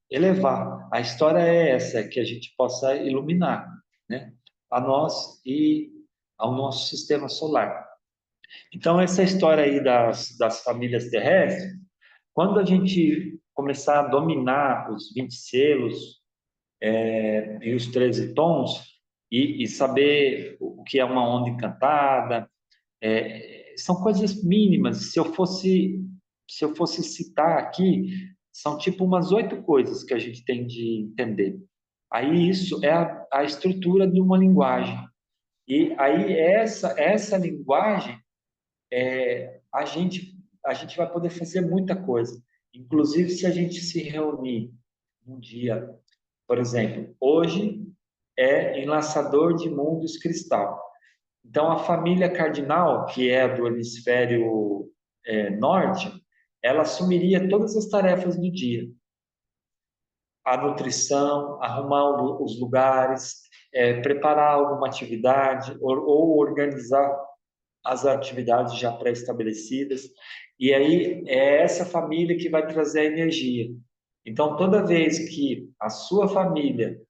elevar. A história é essa, é que a gente possa iluminar, né? A nós e ao nosso sistema solar. Então, essa história aí das famílias terrestres, quando a gente começar a dominar os 20 selos e os 13 tons, e saber o que é uma onda encantada, são coisas mínimas. Se eu fosse citar aqui, são tipo umas 8 coisas que a gente tem de entender. Aí isso é a estrutura de uma linguagem. E aí essa linguagem, a gente vai poder fazer muita coisa. Inclusive, se a gente se reunir um dia, por exemplo, hoje é enlaçador de mundos cristal. Então, a família cardinal, que é do hemisfério norte, ela assumiria todas as tarefas do dia. A nutrição, arrumar os lugares, preparar alguma atividade ou organizar as atividades já pré-estabelecidas. E aí é essa família que vai trazer a energia. Então, toda vez que a sua família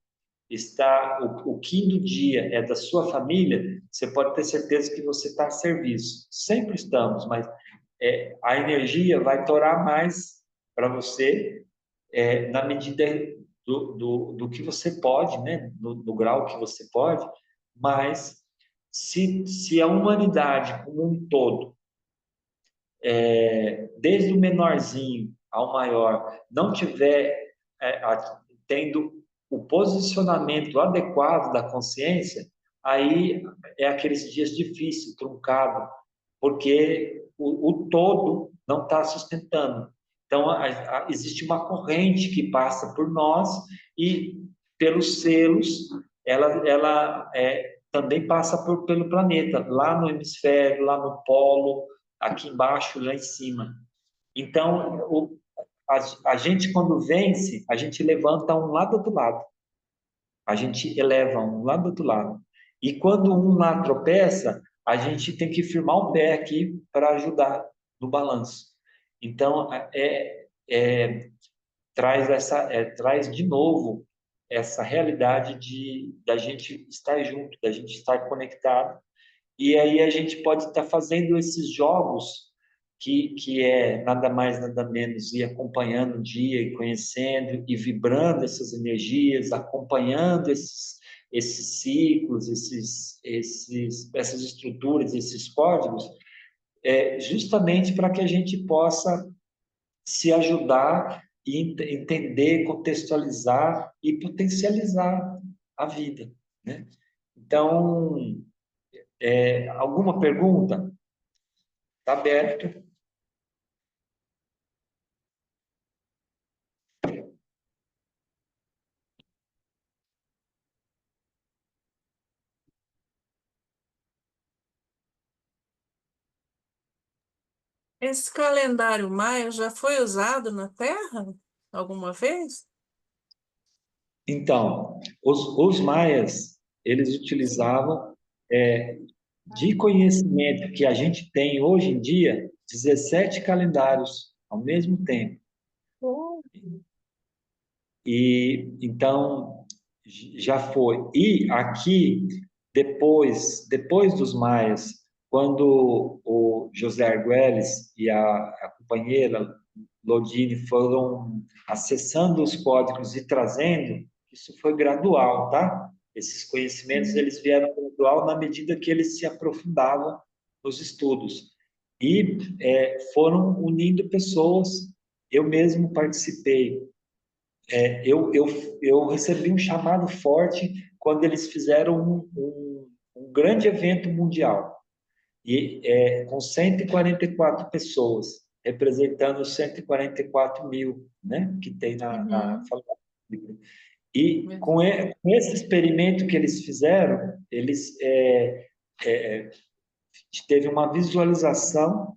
está, o Kim do dia é da sua família, você pode ter certeza que você está a serviço. Sempre estamos, mas a energia vai torar mais para você na medida do que você pode, né? No grau que você pode, mas se a humanidade como um todo, desde o menorzinho ao maior, não tiver tendo o posicionamento adequado da consciência, aí é aqueles dias difíceis, truncado, porque o todo não está sustentando. Então, existe uma corrente que passa por nós e, pelos selos, ela também passa pelo planeta, lá no hemisfério, lá no polo, aqui embaixo, lá em cima. Então, a gente, quando vence, a gente levanta um lá do outro lado. A gente eleva um lá do outro lado. E quando um lá tropeça, a gente tem que firmar o pé aqui para ajudar no balanço. Então, traz de novo essa realidade da gente estar junto, da gente estar conectado. E aí a gente pode estar fazendo esses jogos que é nada mais, nada menos ir acompanhando o dia e conhecendo e vibrando essas energias, acompanhando esses ciclos, essas estruturas, esses códigos, justamente para que a gente possa se ajudar e entender, contextualizar e potencializar a vida, né? Então, alguma pergunta? Está aberto. Esse calendário maia já foi usado na Terra alguma vez? Então, os maias, eles utilizavam De conhecimento que a gente tem hoje em dia, 17 calendários ao mesmo tempo. Oh, E então já foi. E aqui depois dos maias, quando o José Argüelles e a companheira Lodine foram acessando os códigos e trazendo, isso foi gradual, tá? Esses conhecimentos eles vieram gradual na medida que eles se aprofundavam nos estudos e foram unindo pessoas. Eu mesmo participei. Eu recebi um chamado forte quando eles fizeram um grande evento mundial com 144 pessoas, representando 144 mil, né, que tem na uhum. fala bíblica. E com esse experimento que eles fizeram, eles teve uma visualização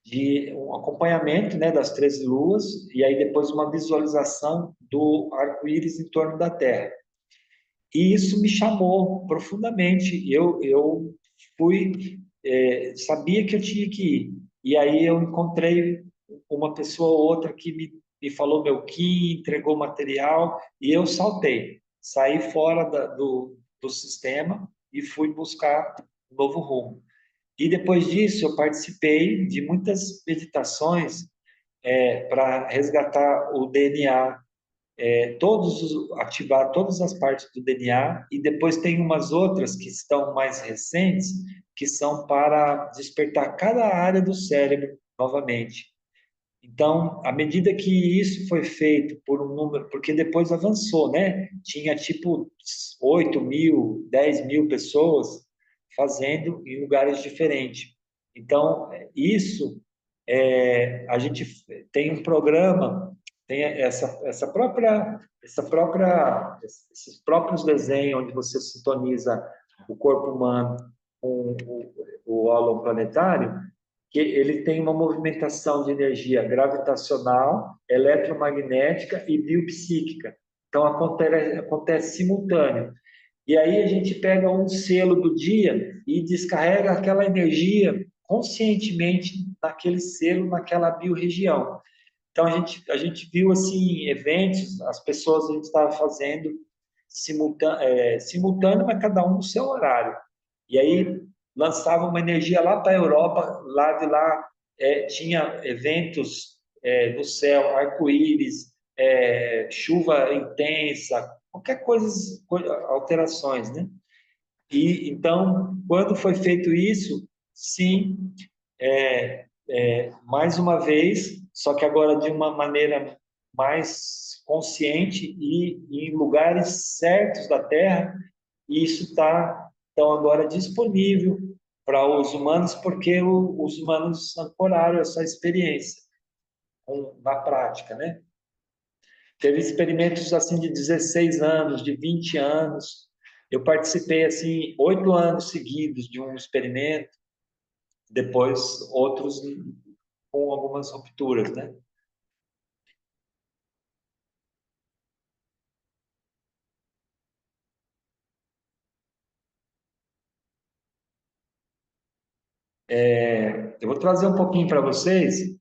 de um acompanhamento, né, das 13 luas e aí depois uma visualização do arco-íris em torno da Terra. E isso me chamou profundamente. Eu fui, sabia que eu tinha que ir. E aí eu encontrei uma pessoa ou outra que me falou meu que entregou material, e eu saltei. Saí fora do sistema e fui buscar um novo rumo. E depois disso, eu participei de muitas meditações para resgatar o DNA, ativar todas as partes do DNA, e depois tem umas outras que estão mais recentes, que são para despertar cada área do cérebro novamente. Então, à medida que isso foi feito por um número, porque depois avançou, né? Tinha tipo 8.000, 10.000 pessoas fazendo em lugares diferentes. Então, a gente tem um programa, tem esses próprios desenhos onde você sintoniza o corpo humano com o óleo planetário, que ele tem uma movimentação de energia gravitacional, eletromagnética e biopsíquica. Então, acontece simultâneo. E aí a gente pega um selo do dia e descarrega aquela energia conscientemente naquele selo, naquela biorregião. Então, a gente viu, assim, eventos, as pessoas a gente estava fazendo simultâneo, mas cada um no seu horário. E aí lançava uma energia lá para a Europa, lá de lá tinha eventos no céu, arco-íris, chuva intensa, qualquer coisa, alterações, né? E então, quando foi feito isso, sim, mais uma vez, só que agora de uma maneira mais consciente e em lugares certos da Terra, e isso está então agora disponível para os humanos, porque os humanos ancoraram essa experiência na prática, né? Teve experimentos assim de 16 anos, de 20 anos. Eu participei assim 8 anos seguidos de um experimento, depois outros com algumas rupturas, né? Eu vou trazer um pouquinho para vocês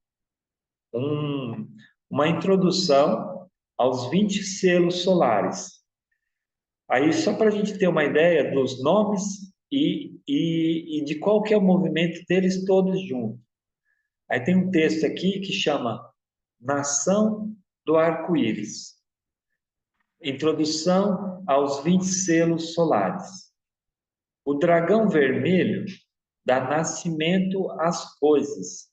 um, uma introdução aos 20 selos solares. Aí, só para a gente ter uma ideia dos nomes e de qual que é o movimento deles todos juntos. Aí tem um texto aqui que chama Nação do Arco-Íris. Introdução aos 20 selos solares. O dragão vermelho dá nascimento às coisas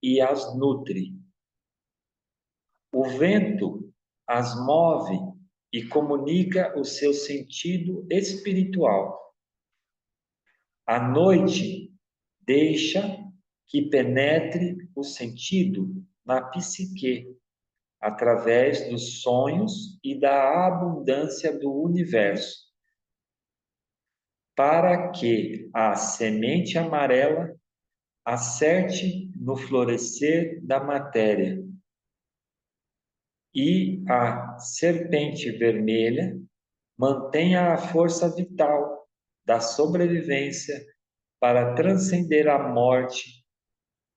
e as nutre. O vento as move e comunica o seu sentido espiritual. A noite deixa que penetre o sentido na psique, através dos sonhos e da abundância do universo, para que a semente amarela acerte no florescer da matéria e a serpente vermelha mantenha a força vital da sobrevivência para transcender a morte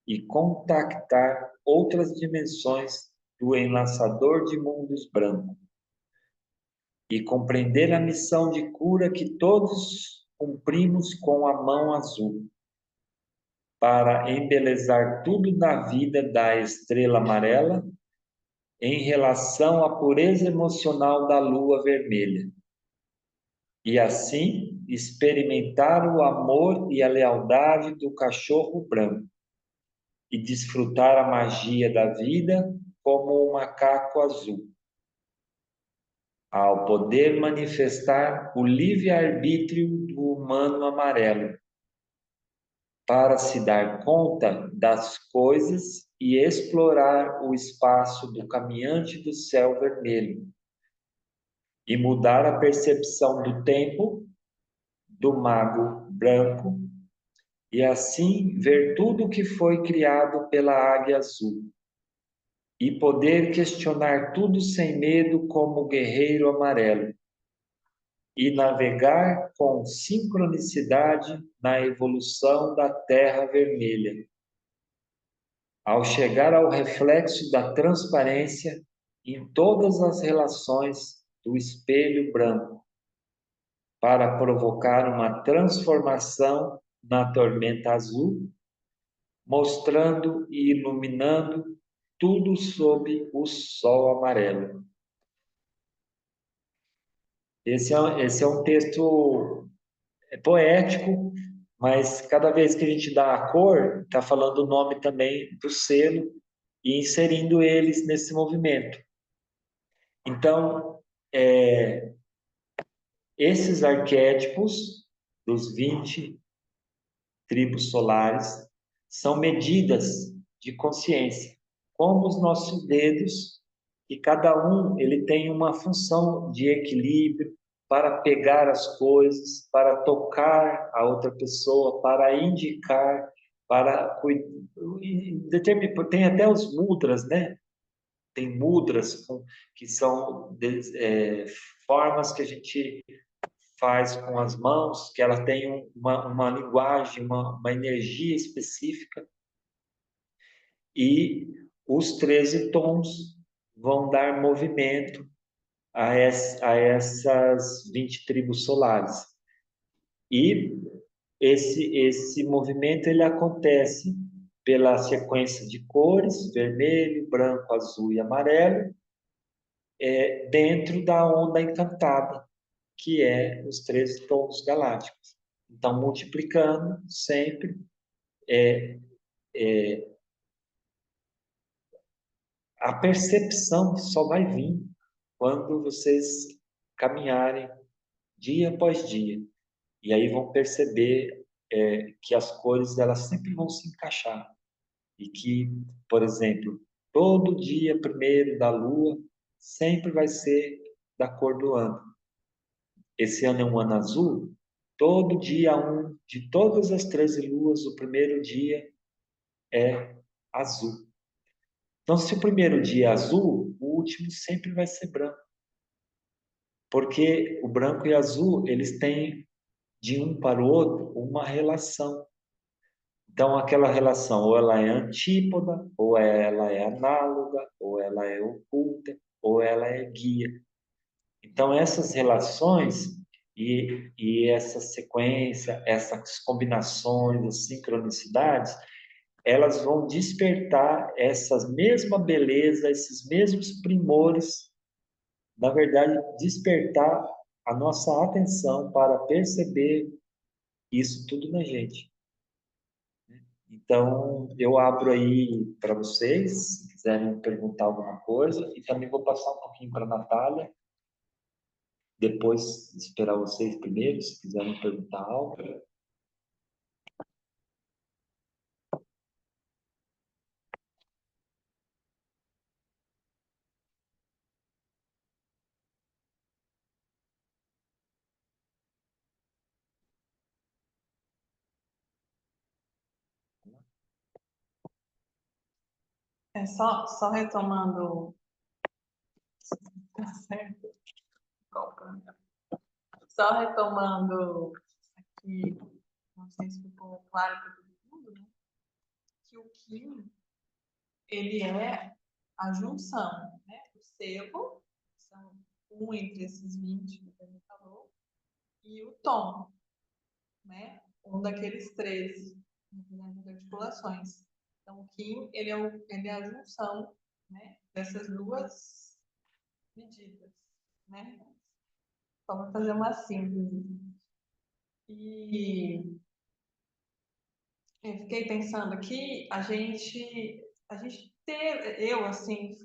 e contactar outras dimensões do enlaçador de mundos branco e compreender a missão de cura que todos cumprimos com a mão azul para embelezar tudo na vida da estrela amarela em relação à pureza emocional da lua vermelha. E assim experimentar o amor e a lealdade do cachorro branco e desfrutar a magia da vida como o macaco azul, ao poder manifestar o livre-arbítrio do humano amarelo, para se dar conta das coisas e explorar o espaço do caminhante do céu vermelho e mudar a percepção do tempo do mago branco e assim ver tudo que foi criado pela águia azul e poder questionar tudo sem medo como o guerreiro amarelo e navegar com sincronicidade na evolução da terra vermelha. Ao chegar ao reflexo da transparência em todas as relações do espelho branco, para provocar uma transformação na tormenta azul, mostrando e iluminando tudo sob o sol amarelo. Esse é um texto poético, mas cada vez que a gente dá a cor, está falando o nome também do selo e inserindo eles nesse movimento. Então, esses arquétipos dos 20 tribos solares são medidas de consciência, como os nossos dedos, e cada um ele tem uma função de equilíbrio para pegar as coisas, para tocar a outra pessoa, para indicar, para tem até os mudras, né? Tem mudras que são formas que a gente faz com as mãos, que ela tem uma linguagem, uma energia específica, e os 13 tons vão dar movimento a essas 20 tribos solares. E esse movimento ele acontece pela sequência de cores, vermelho, branco, azul e amarelo, dentro da onda encantada, que é os 13 tons galácticos. Então, multiplicando sempre, a percepção só vai vir quando vocês caminharem dia após dia. E aí vão perceber que as cores elas sempre vão se encaixar. E que, por exemplo, todo dia primeiro da lua sempre vai ser da cor do ano. Esse ano é um ano azul, todo dia um de todas as 13 luas, o primeiro dia é azul. Então, se o primeiro dia é azul, o último sempre vai ser branco. Porque o branco e azul, eles têm de um para o outro uma relação. Então, aquela relação, ou ela é antípoda, ou ela é análoga, ou ela é oculta, ou ela é guia. Então, essas relações e essa sequência, essas combinações, as sincronicidades, elas vão despertar essa mesma beleza, esses mesmos primores, na verdade, despertar a nossa atenção para perceber isso tudo na gente. Então, eu abro aí para vocês, se quiserem perguntar alguma coisa, e também vou passar um pouquinho para a Natália, depois esperar vocês primeiro, se quiserem perguntar algo. Só retomando, tá certo? Só retomando que não sei se ficou claro para todo mundo, né? Que o Kim, ele é a junção, né? O sebo, são um entre esses 20 que a gente falou, e o tom, né? Um daqueles 13 das articulações. Então, o Kim, ele é a junção, né? Dessas duas medidas, né? Vamos fazer uma síntese. E eu fiquei pensando aqui, a gente teve, eu, assim,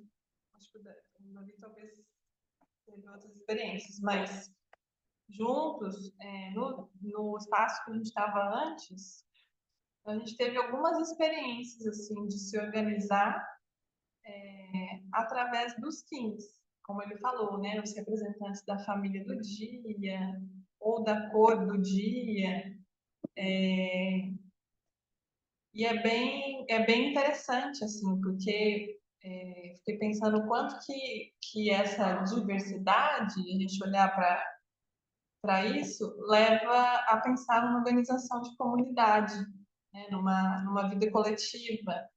acho que o Davi talvez teve outras experiências, mas juntos, no espaço que a gente estava antes, a gente teve algumas experiências, assim, de se organizar através dos Kins, como ele falou, né? Os representantes da família do dia, ou da cor do dia, e é bem interessante, assim, porque fiquei pensando o quanto que essa diversidade, a gente olhar para isso, leva a pensar numa organização de comunidade, né? numa vida coletiva.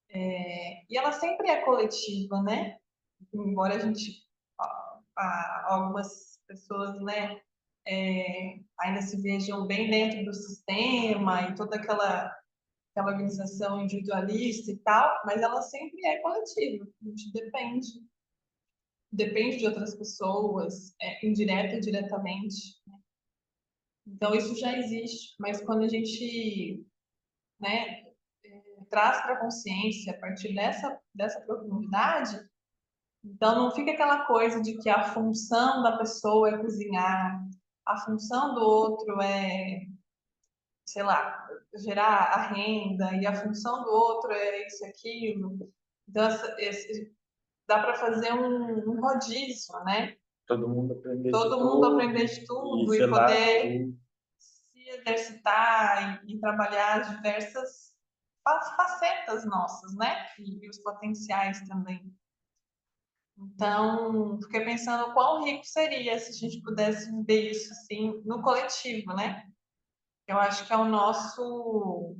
E ela sempre é coletiva, né? Embora a gente, algumas pessoas, né, ainda se vejam bem dentro do sistema e toda aquela organização individualista e tal, mas ela sempre é coletiva. A gente depende de outras pessoas, indireta e diretamente. Então, isso já existe, mas quando a gente, né, traz para a consciência a partir dessa profundidade, então não fica aquela coisa de que a função da pessoa é cozinhar, a função do outro é, sei lá, gerar a renda, e a função do outro é isso e aquilo. Então, dá para fazer um rodízio, né? Todo mundo aprender de Todo mundo tudo aprender de e tudo e zelar poder tudo. se exercitar e trabalhar as diversas facetas nossas, né? E os potenciais também. Então, fiquei pensando o quão rico seria se a gente pudesse viver isso assim no coletivo, né? Eu acho que é o nosso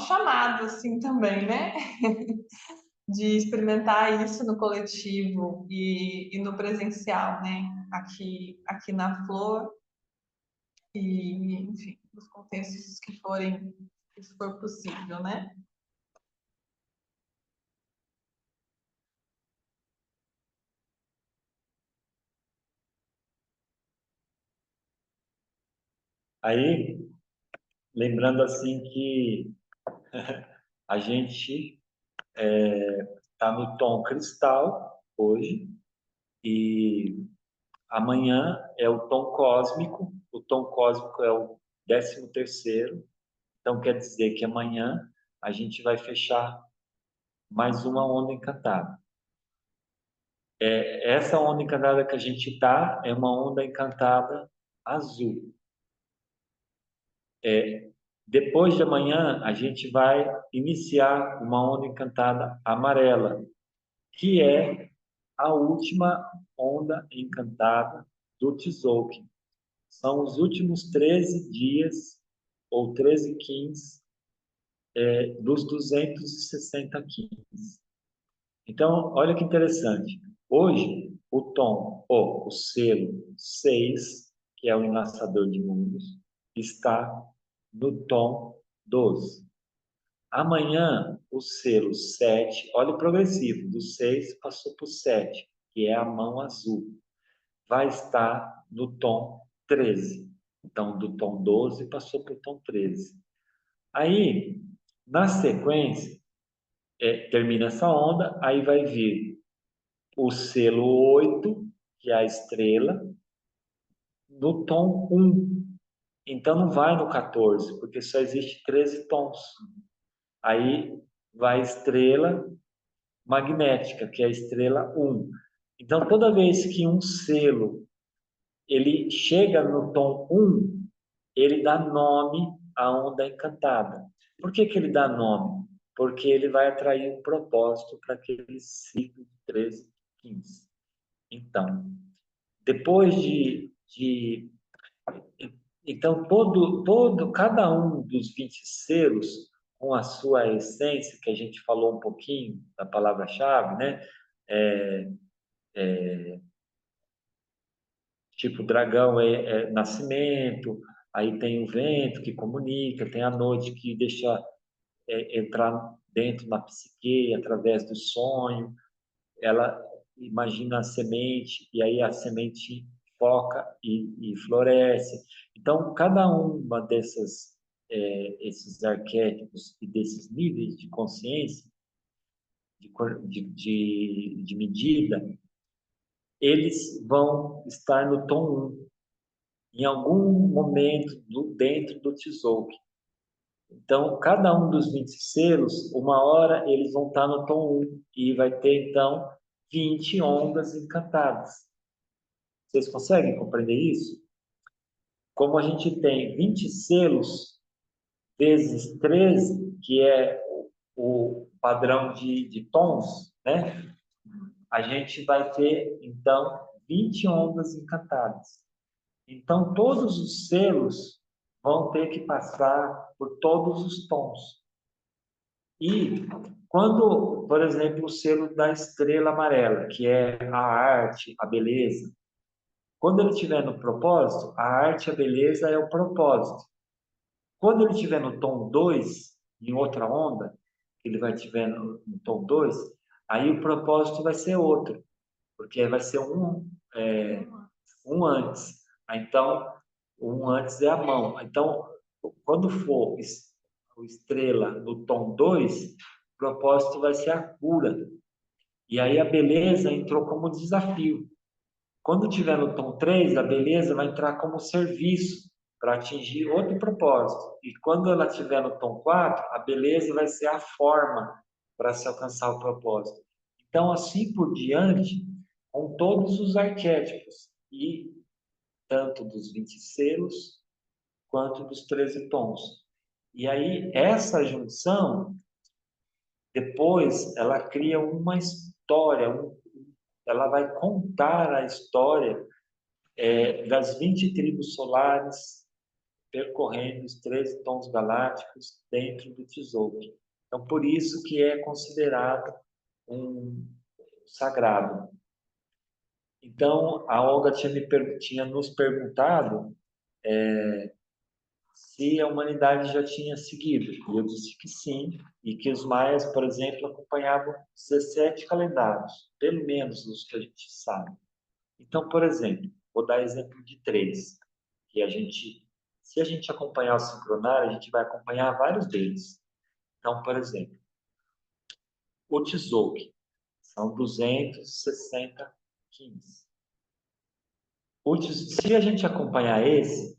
chamado assim também, né? De experimentar isso no coletivo e no presencial, né? Aqui na Flor e, enfim, nos contextos que for possível, né? Aí, lembrando assim que a gente está no tom cristal hoje e amanhã é o tom cósmico. O tom cósmico é o 13º. Então quer dizer que amanhã a gente vai fechar mais uma onda encantada. Essa onda encantada que a gente está é uma onda encantada azul. Depois de amanhã, a gente vai iniciar uma onda encantada amarela, que é a última onda encantada do Tzolk'in. São os últimos 13 dias, ou 13 Qins, dos 260 Qins. Então, olha que interessante. Hoje, o selo 6, que é o enlaçador de mundos, está no tom 12. Amanhã, o selo 7, olha o progressivo, do 6 passou para o 7, que é a mão azul, vai estar no tom 13. Então, do tom 12 passou para o tom 13. Aí, na sequência, termina essa onda, aí vai vir o selo 8, que é a estrela, no tom 1. Então, não vai no 14, porque só existe 13 tons. Aí vai estrela magnética, que é a estrela 1. Então, toda vez que um selo ele chega no tom 1, ele dá nome à onda encantada. Por que ele dá nome? Porque ele vai atrair um propósito para aquele ciclo de 13, 15. Então, depois de Então, cada um dos 20 selos, com a sua essência, que a gente falou um pouquinho da palavra-chave, né? É, tipo, dragão é nascimento, aí tem o vento que comunica, tem a noite que deixa entrar dentro na psique através do sonho, ela imagina a semente, e aí a semente foca e floresce. Então, cada uma esses arquétipos e desses níveis de consciência, de medida, eles vão estar no tom 1, em algum momento dentro do Tzolk'in. Então, cada um dos 20 selos, uma hora eles vão estar no tom 1 e vai ter, então, 20 ondas encantadas. Vocês conseguem compreender isso? Como a gente tem 20 selos vezes 13, que é o padrão de tons, né? A gente vai ter, então, 20 ondas encantadas. Então, todos os selos vão ter que passar por todos os tons. E quando, por exemplo, o selo da estrela amarela, que é a arte, a beleza, quando ele estiver no propósito, a arte e a beleza é o propósito. Quando ele estiver no tom 2, em outra onda, que ele vai estiver no tom 2, aí o propósito vai ser outro, porque vai ser um antes. Então, um antes é a mão. Então, quando for o estrela no tom 2, o propósito vai ser a cura. E aí a beleza entrou como desafio. Quando tiver no tom 3, a beleza vai entrar como serviço para atingir outro propósito. E quando ela estiver no tom 4, a beleza vai ser a forma para se alcançar o propósito. Então, assim por diante, com todos os arquétipos, e tanto dos 20 selos quanto dos 13 tons. E aí, essa junção, depois, ela cria uma história, ela vai contar a história das 20 tribos solares percorrendo os 13 tons galácticos dentro do Tzolk'in. Então, por isso que é considerado um sagrado. Então, a Olga tinha nos perguntado se a humanidade já tinha seguido. E eu disse que sim, e que os maias, por exemplo, acompanhavam 17 calendários, pelo menos os que a gente sabe. Então, por exemplo, vou dar exemplo de três, que se a gente acompanhar o sincronário, a gente vai acompanhar vários deles. Então, por exemplo, o Tzolk'in, são 260 15. Se a gente acompanhar esse,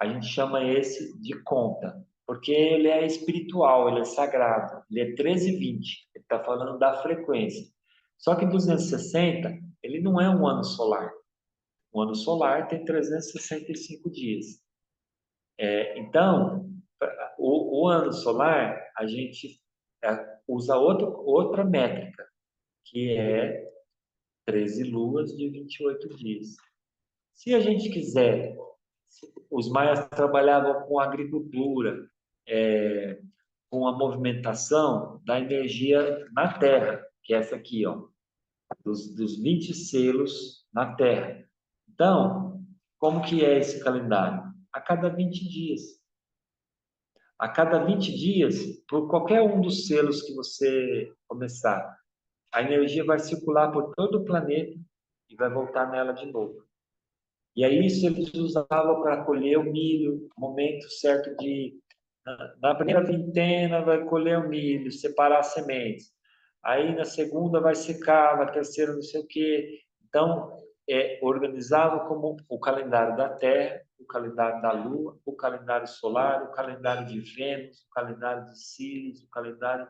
a gente chama esse de conta, porque ele é espiritual, ele é sagrado, ele é 1320, ele está falando da frequência. Só que 260, ele não é um ano solar. O ano solar tem 365 dias. Então, o ano solar, a gente usa outra métrica, que é 13 luas de 28 dias. Se a gente quiser, os maias trabalhavam com agricultura, com a movimentação da energia na Terra, que é essa aqui, ó, dos 20 selos na Terra. Então, como que é esse calendário? A cada 20 dias. A cada 20 dias, por qualquer um dos selos que você começar, a energia vai circular por todo o planeta e vai voltar nela de novo. E aí isso eles usavam para colher o milho, momento certo na primeira vintena vai colher o milho, separar as sementes. Aí na segunda vai secar, na terceira não sei o quê. Então, organizava como o calendário da Terra, o calendário da Lua, o calendário solar, o calendário de Vênus, o calendário de Sírios, o calendário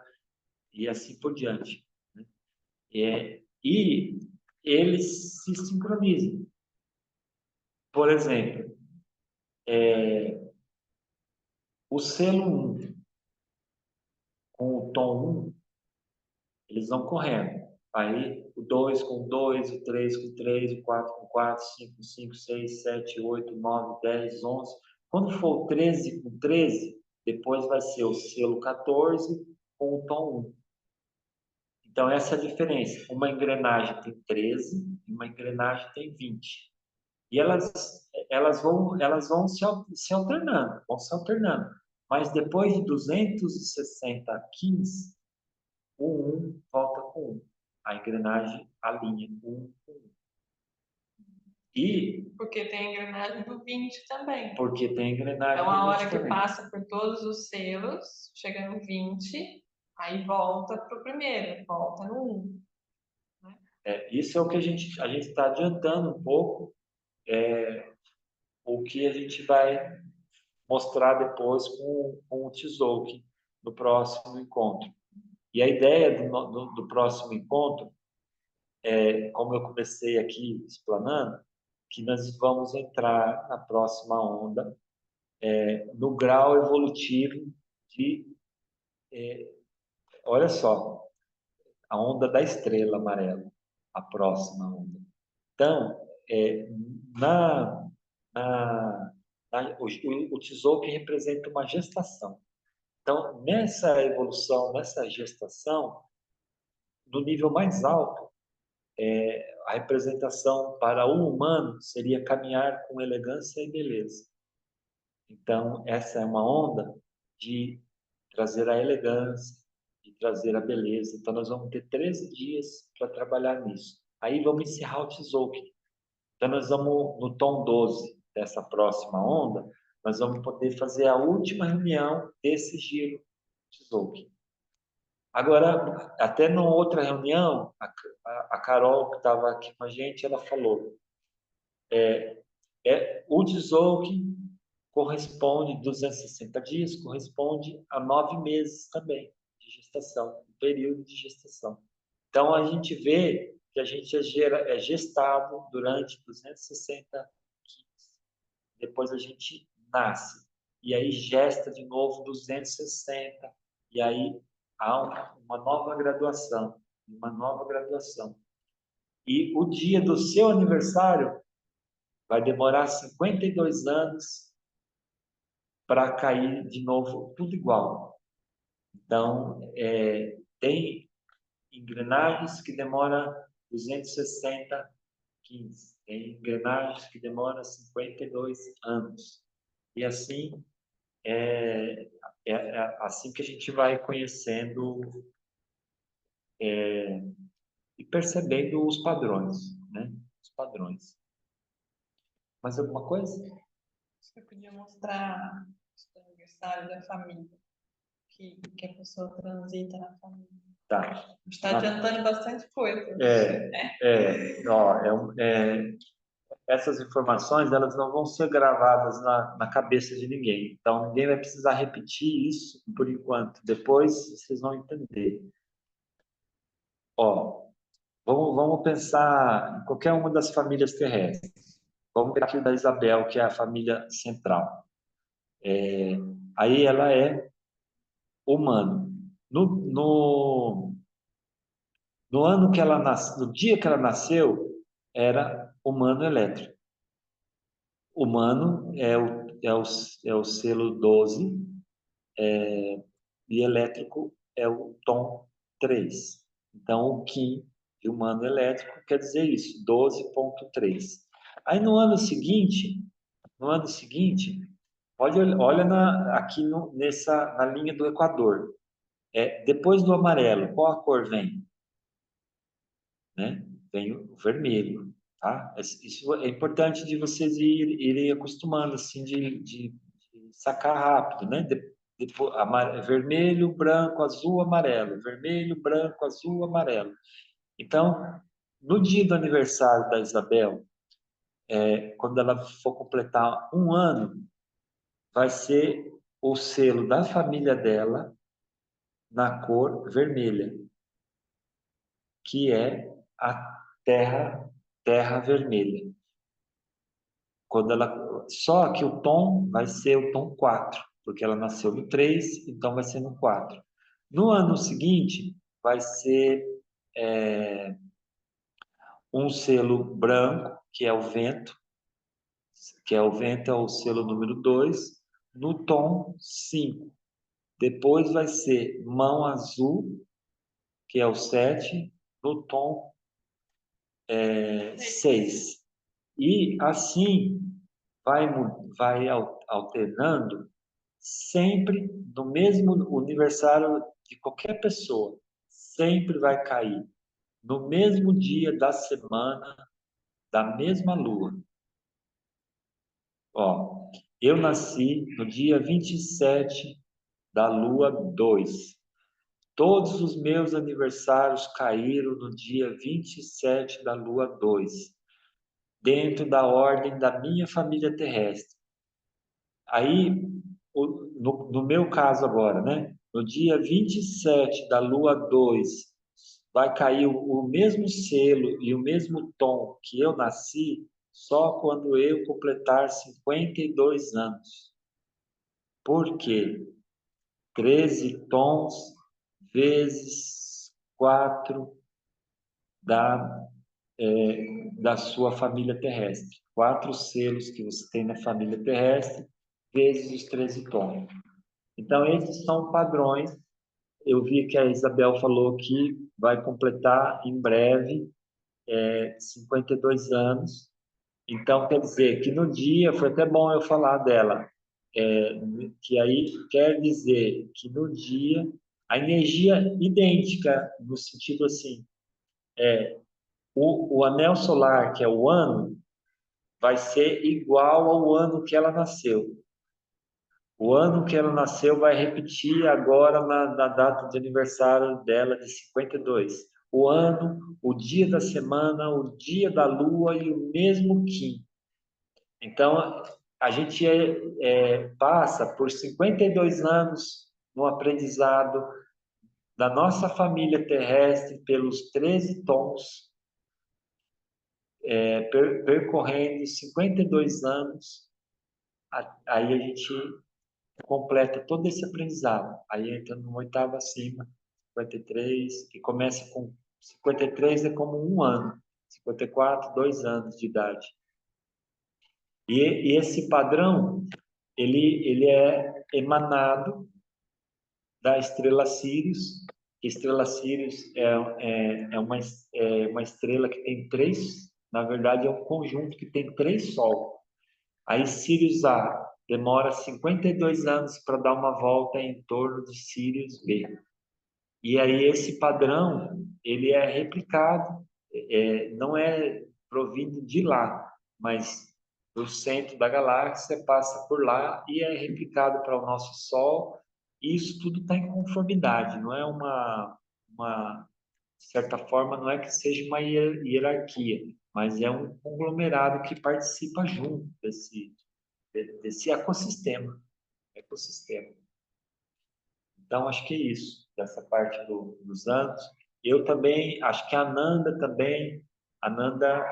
e assim por diante. Né? E eles se sincronizam. Por exemplo, o selo 1 com o tom 1, eles vão correndo. Aí o 2 com o 2, o 3 com o 3, o 4 com o 4, 5 com 5, 6, 7, 8, 9, 10, 11. Quando for o 13 com 13, depois vai ser o selo 14 com o tom 1. Então, essa é a diferença. Uma engrenagem tem 13 e uma engrenagem tem 20. E elas vão se alternando, vão se alternando. Mas depois de 260 15, o 1 volta com 1. A engrenagem alinha 1 com 1. E Porque tem a engrenagem do 20 também. porque tem engrenagem Então, a do 20 hora que também. passa por todos os selos, chega no 20, aí volta para o primeiro, volta no 1. Isso é o que a gente está adiantando um pouco, o que a gente vai mostrar depois com o Tzolk'in no próximo encontro. E a ideia do próximo encontro, como eu comecei aqui explanando, que nós vamos entrar na próxima onda no grau evolutivo de, olha só, a onda da estrela amarela, a próxima onda. Então, na, na, o Tzolk'in representa uma gestação. Então, nessa evolução, nessa gestação, no nível mais alto, a representação para o humano seria caminhar com elegância e beleza. Então, essa é uma onda de trazer a elegância, de trazer a beleza. Então, nós vamos ter 13 dias para trabalhar nisso. Aí vamos encerrar o Tzolk'in. Então, nós vamos, no tom 12 dessa próxima onda, nós vamos poder fazer a última reunião desse giro Tzolk'in. Agora, até numa outra reunião, a Carol, que estava aqui com a gente, ela falou, o Tzolk'in corresponde, 260 dias, corresponde a 9 meses também de gestação, um período de gestação. Então, a gente vê que a gente é gestado durante 260 dias. Depois a gente nasce. E aí gesta de novo 260. E aí há uma nova graduação. Uma nova graduação. E o dia do seu aniversário vai demorar 52 anos para cair de novo tudo igual. Então, tem engrenagens que demoram 260, 15. Tem engrenagens que demoram 52 anos. E assim, é assim que a gente vai conhecendo e percebendo os padrões, né? Os padrões. Mais alguma coisa? Você podia mostrar o aniversário da família, que a pessoa transita na família. Tá. A gente está adiantando bastante coisa. Essas informações, elas não vão ser gravadas na cabeça de ninguém. Então, ninguém vai precisar repetir isso por enquanto. Depois, vocês vão entender. Ó, vamos pensar em qualquer uma das famílias terrestres. Vamos pegar aqui da Isabel, que é a família central. Aí ela é humano. No ano que ela no dia que ela nasceu, era humano elétrico. Humano é o selo 12, e elétrico é o tom 3. Então, o Qi de humano elétrico quer dizer isso, 12.3. Aí no ano seguinte, olha aqui na linha do Equador. Depois do amarelo, qual a cor vem? Né? Vem o vermelho. Tá? Isso é importante de vocês irem acostumando, assim, de sacar rápido, né? Depois, vermelho, branco, azul, amarelo. Vermelho, branco, azul, amarelo. Então, no dia do aniversário da Isabel, quando ela for completar 1 ano, vai ser o selo da família dela na cor vermelha, que é a terra vermelha. Só que o tom vai ser o tom 4, porque ela nasceu no 3, então vai ser no 4. No ano seguinte, vai ser um selo branco, que é o vento, é o selo número 2, no tom 5. Depois vai ser mão azul, que é o 7, no tom 6. E assim vai alternando sempre no mesmo aniversário de qualquer pessoa. Sempre vai cair no mesmo dia da semana da mesma lua. Ó, eu nasci no dia 27 da lua 2. Todos os meus aniversários caíram no dia 27 da lua 2, dentro da ordem da minha família terrestre. Aí, no meu caso agora, né? No dia 27 da lua 2, vai cair o mesmo selo e o mesmo tom que eu nasci só quando eu completar 52 anos. Por quê? 13 tons vezes 4 da, da sua família terrestre. 4 selos que você tem na família terrestre, vezes os 13 tons. Então, esses são padrões. Eu vi que a Isabel falou que vai completar em breve 52 anos. Então, quer dizer que no dia, foi até bom eu falar dela, que aí quer dizer que no dia, a energia idêntica, no sentido assim, o anel solar, que é o ano, vai ser igual ao ano que ela nasceu. O ano que ela nasceu vai repetir agora na data de aniversário dela de 52. O ano, o dia da semana, o dia da lua e o mesmo Kim. Então, a gente passa por 52 anos no aprendizado da nossa família terrestre pelos 13 tons, percorrendo 52 anos, aí a gente completa todo esse aprendizado. Aí entra no oitavo acima, 53, que começa com 53 é como um ano, 54, 2 anos de idade. E esse padrão, ele é emanado da estrela Sirius. Estrela Sirius é uma estrela que tem três, na verdade é um conjunto que tem três sols. Aí Sirius A demora 52 anos para dar uma volta em torno de Sirius B. E aí esse padrão, ele é replicado, não é provindo de lá, mas do centro da galáxia, passa por lá e é replicado para o nosso Sol. E isso tudo está em conformidade, não é de certa forma, não é que seja uma hierarquia, mas é um conglomerado que participa junto desse ecossistema. Então, acho que é isso, dessa parte dos anos. Eu também, acho que a Ananda também,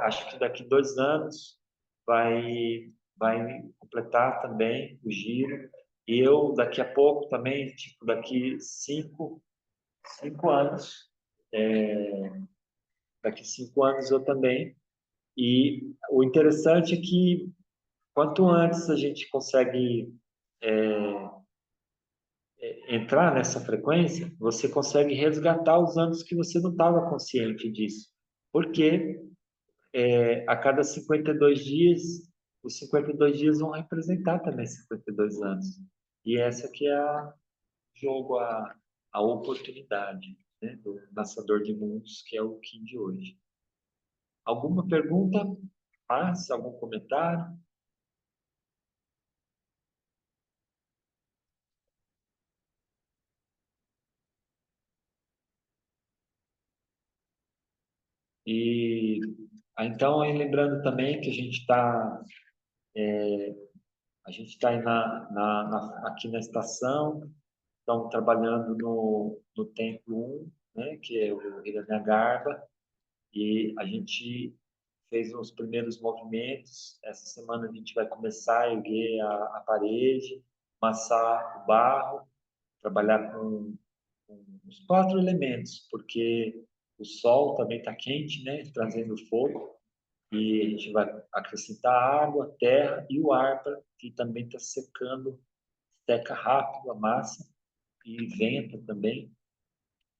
acho que daqui 2 anos vai completar também o giro. E eu, daqui a pouco também, tipo, daqui 5 anos, daqui 5 anos eu também. E o interessante é que quanto antes a gente consegue entrar nessa frequência, você consegue resgatar os anos que você não estava consciente disso. Porque a cada 52 dias, os 52 dias vão representar também 52 anos. E essa que é a jogo, a oportunidade, né, do Nascedor de Mundos, que é o Kim de hoje. Alguma pergunta? Algum comentário? E então, aí lembrando também que a gente está aí aqui na estação, estamos trabalhando no Templo 1, né, que é o Hiranyagarbha, e a gente fez os primeiros movimentos. Essa semana a gente vai começar a erguer a parede, amassar o barro, trabalhar com os 4 elementos, porque o sol também está quente, né? Trazendo fogo. E a gente vai acrescentar água, terra e o ar, que também está secando, seca rápido a massa, e vento também.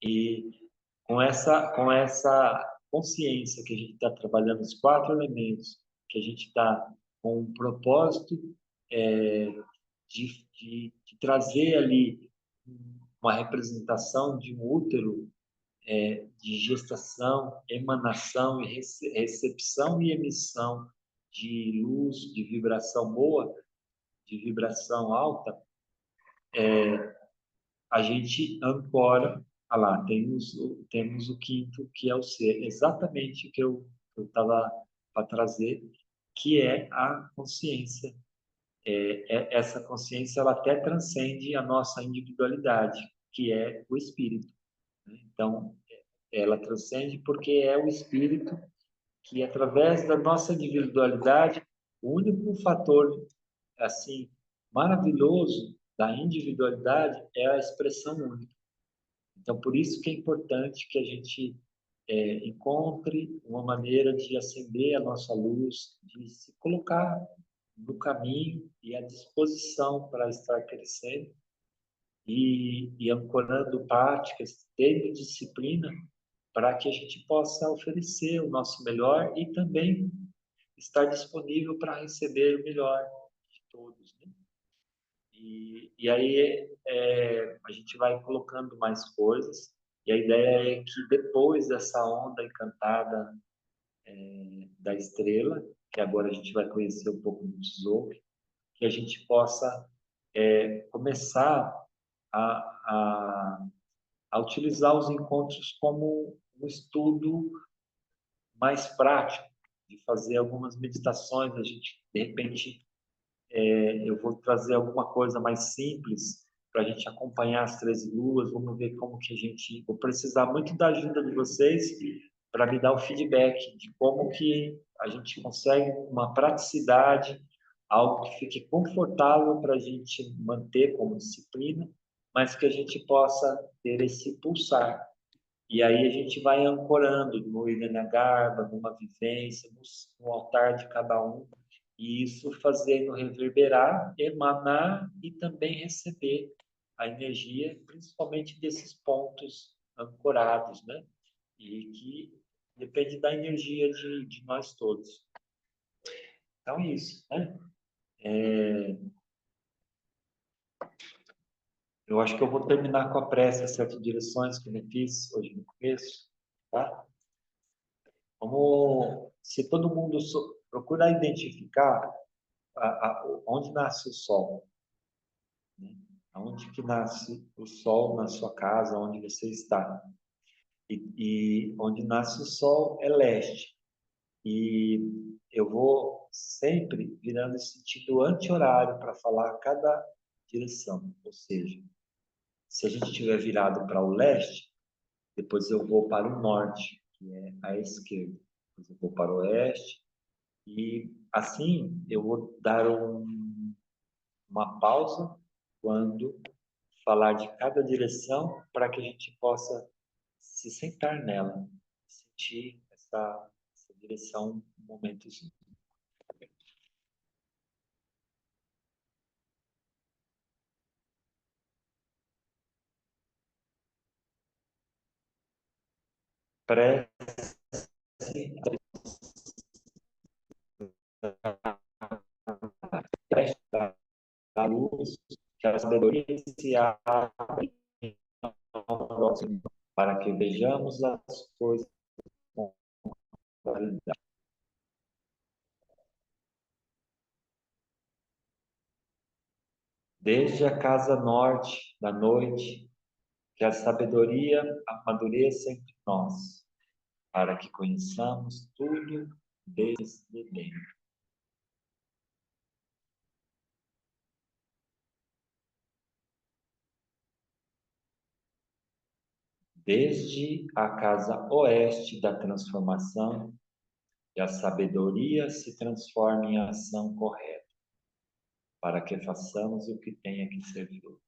E com essa consciência que a gente está trabalhando os 4 elementos, que a gente está com um propósito é, de trazer ali uma representação de um útero de gestação, emanação e recepção e emissão de luz, de vibração boa, de vibração alta, a gente ancora. Ah lá, temos o quinto, que é o ser, exatamente o que eu estava para trazer, que é a consciência. Essa consciência ela até transcende a nossa individualidade, que é o espírito, né? Então, ela transcende porque é o espírito que, através da nossa individualidade, o único fator assim maravilhoso da individualidade é a expressão única. Então, por isso que é importante que a gente encontre uma maneira de acender a nossa luz, de se colocar no caminho e à disposição para estar crescendo e ancorando práticas, tendo disciplina, para que a gente possa oferecer o nosso melhor e também estar disponível para receber o melhor de todos, né? E aí a gente vai colocando mais coisas, e a ideia é que depois dessa onda encantada da estrela, que agora a gente vai conhecer um pouco do tesouro, que a gente possa começar a, a, a utilizar os encontros como um estudo mais prático, de fazer algumas meditações, a gente, de repente, eu vou trazer alguma coisa mais simples para a gente acompanhar as 13 luas, vamos ver como que a gente... Vou precisar muito da ajuda de vocês para me dar o feedback de como que a gente consegue uma praticidade, algo que fique confortável para a gente manter como disciplina, mas que a gente possa ter esse pulsar. E aí a gente vai ancorando no Garba, numa vivência, no altar de cada um, e isso fazendo reverberar, emanar e também receber a energia, principalmente desses pontos ancorados, né? E que depende da energia de nós todos. Então, é isso, né? Eu acho que eu vou terminar com a prece, as 7 direções que eu fiz hoje no começo, tá? Vamos, se todo mundo procurar identificar onde nasce o sol, né? Onde que nasce o sol na sua casa, onde você está. E onde nasce o sol é leste. E eu vou sempre virando esse sentido anti-horário para falar cada direção. Ou seja, se a gente estiver virado para o leste, depois eu vou para o norte, que é a esquerda. Depois eu vou para o oeste. E assim eu vou dar uma pausa quando falar de cada direção para que a gente possa se sentar nela, sentir essa direção um momentozinho. Prece da luz, que a sabedoria se abre ao próximo, para que vejamos as coisas com claridade. Desde a casa norte da noite, que a sabedoria amadureça entre nós, para que conheçamos tudo desde dentro. Desde a casa oeste da transformação, que a sabedoria se transforme em ação correta, para que façamos o que tenha que ser feito.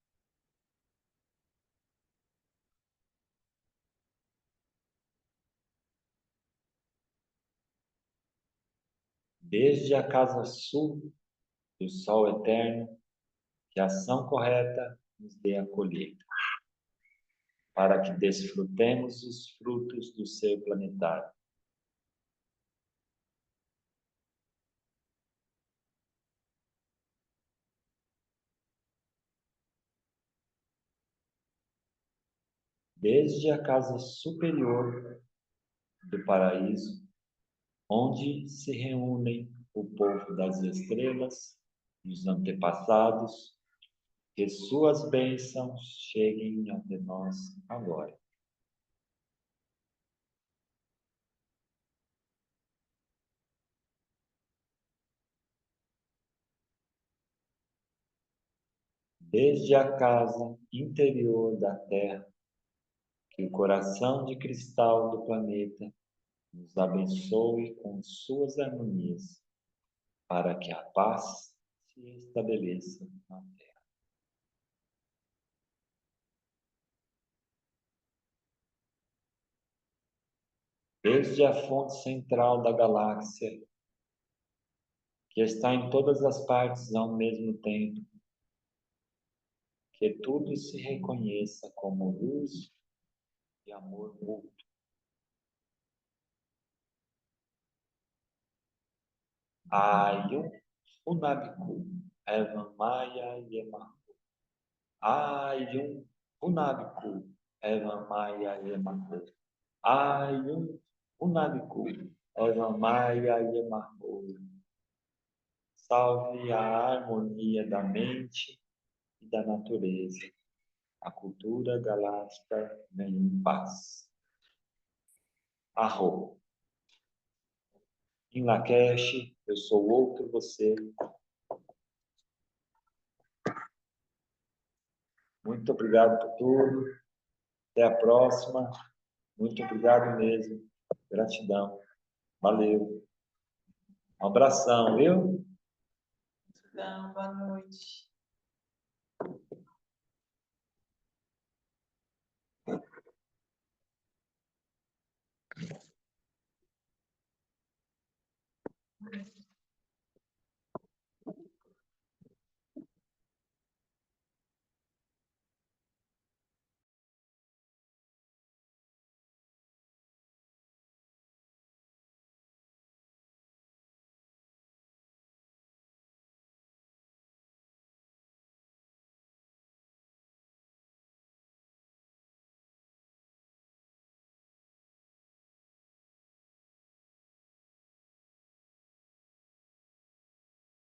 desde a casa sul do sol eterno, que a ação correta nos dê a colheita, para que desfrutemos os frutos do ser planetário. Desde a casa superior do paraíso, onde se reúnem o povo das estrelas e os antepassados, que suas bênçãos cheguem até nós agora. Desde a casa interior da Terra, que o coração de cristal do planeta nos abençoe com suas harmonias, para que a paz se estabeleça na Terra. Desde a fonte central da galáxia, que está em todas as partes ao mesmo tempo, que tudo se reconheça como luz e amor mútuo. Ayum Unabiku, Evamaya Yemaku. Ayum Unabiku, Evamaya Yemaku. Ayum Unabiku, Evamaya Yemaku. Salve a harmonia da mente e da natureza. A cultura galáctica vem em paz. Arro. Em Lakesh, eu sou outro você. Muito obrigado por tudo. Até a próxima. Muito obrigado mesmo. Gratidão. Valeu. Um abração, viu? Então, boa noite.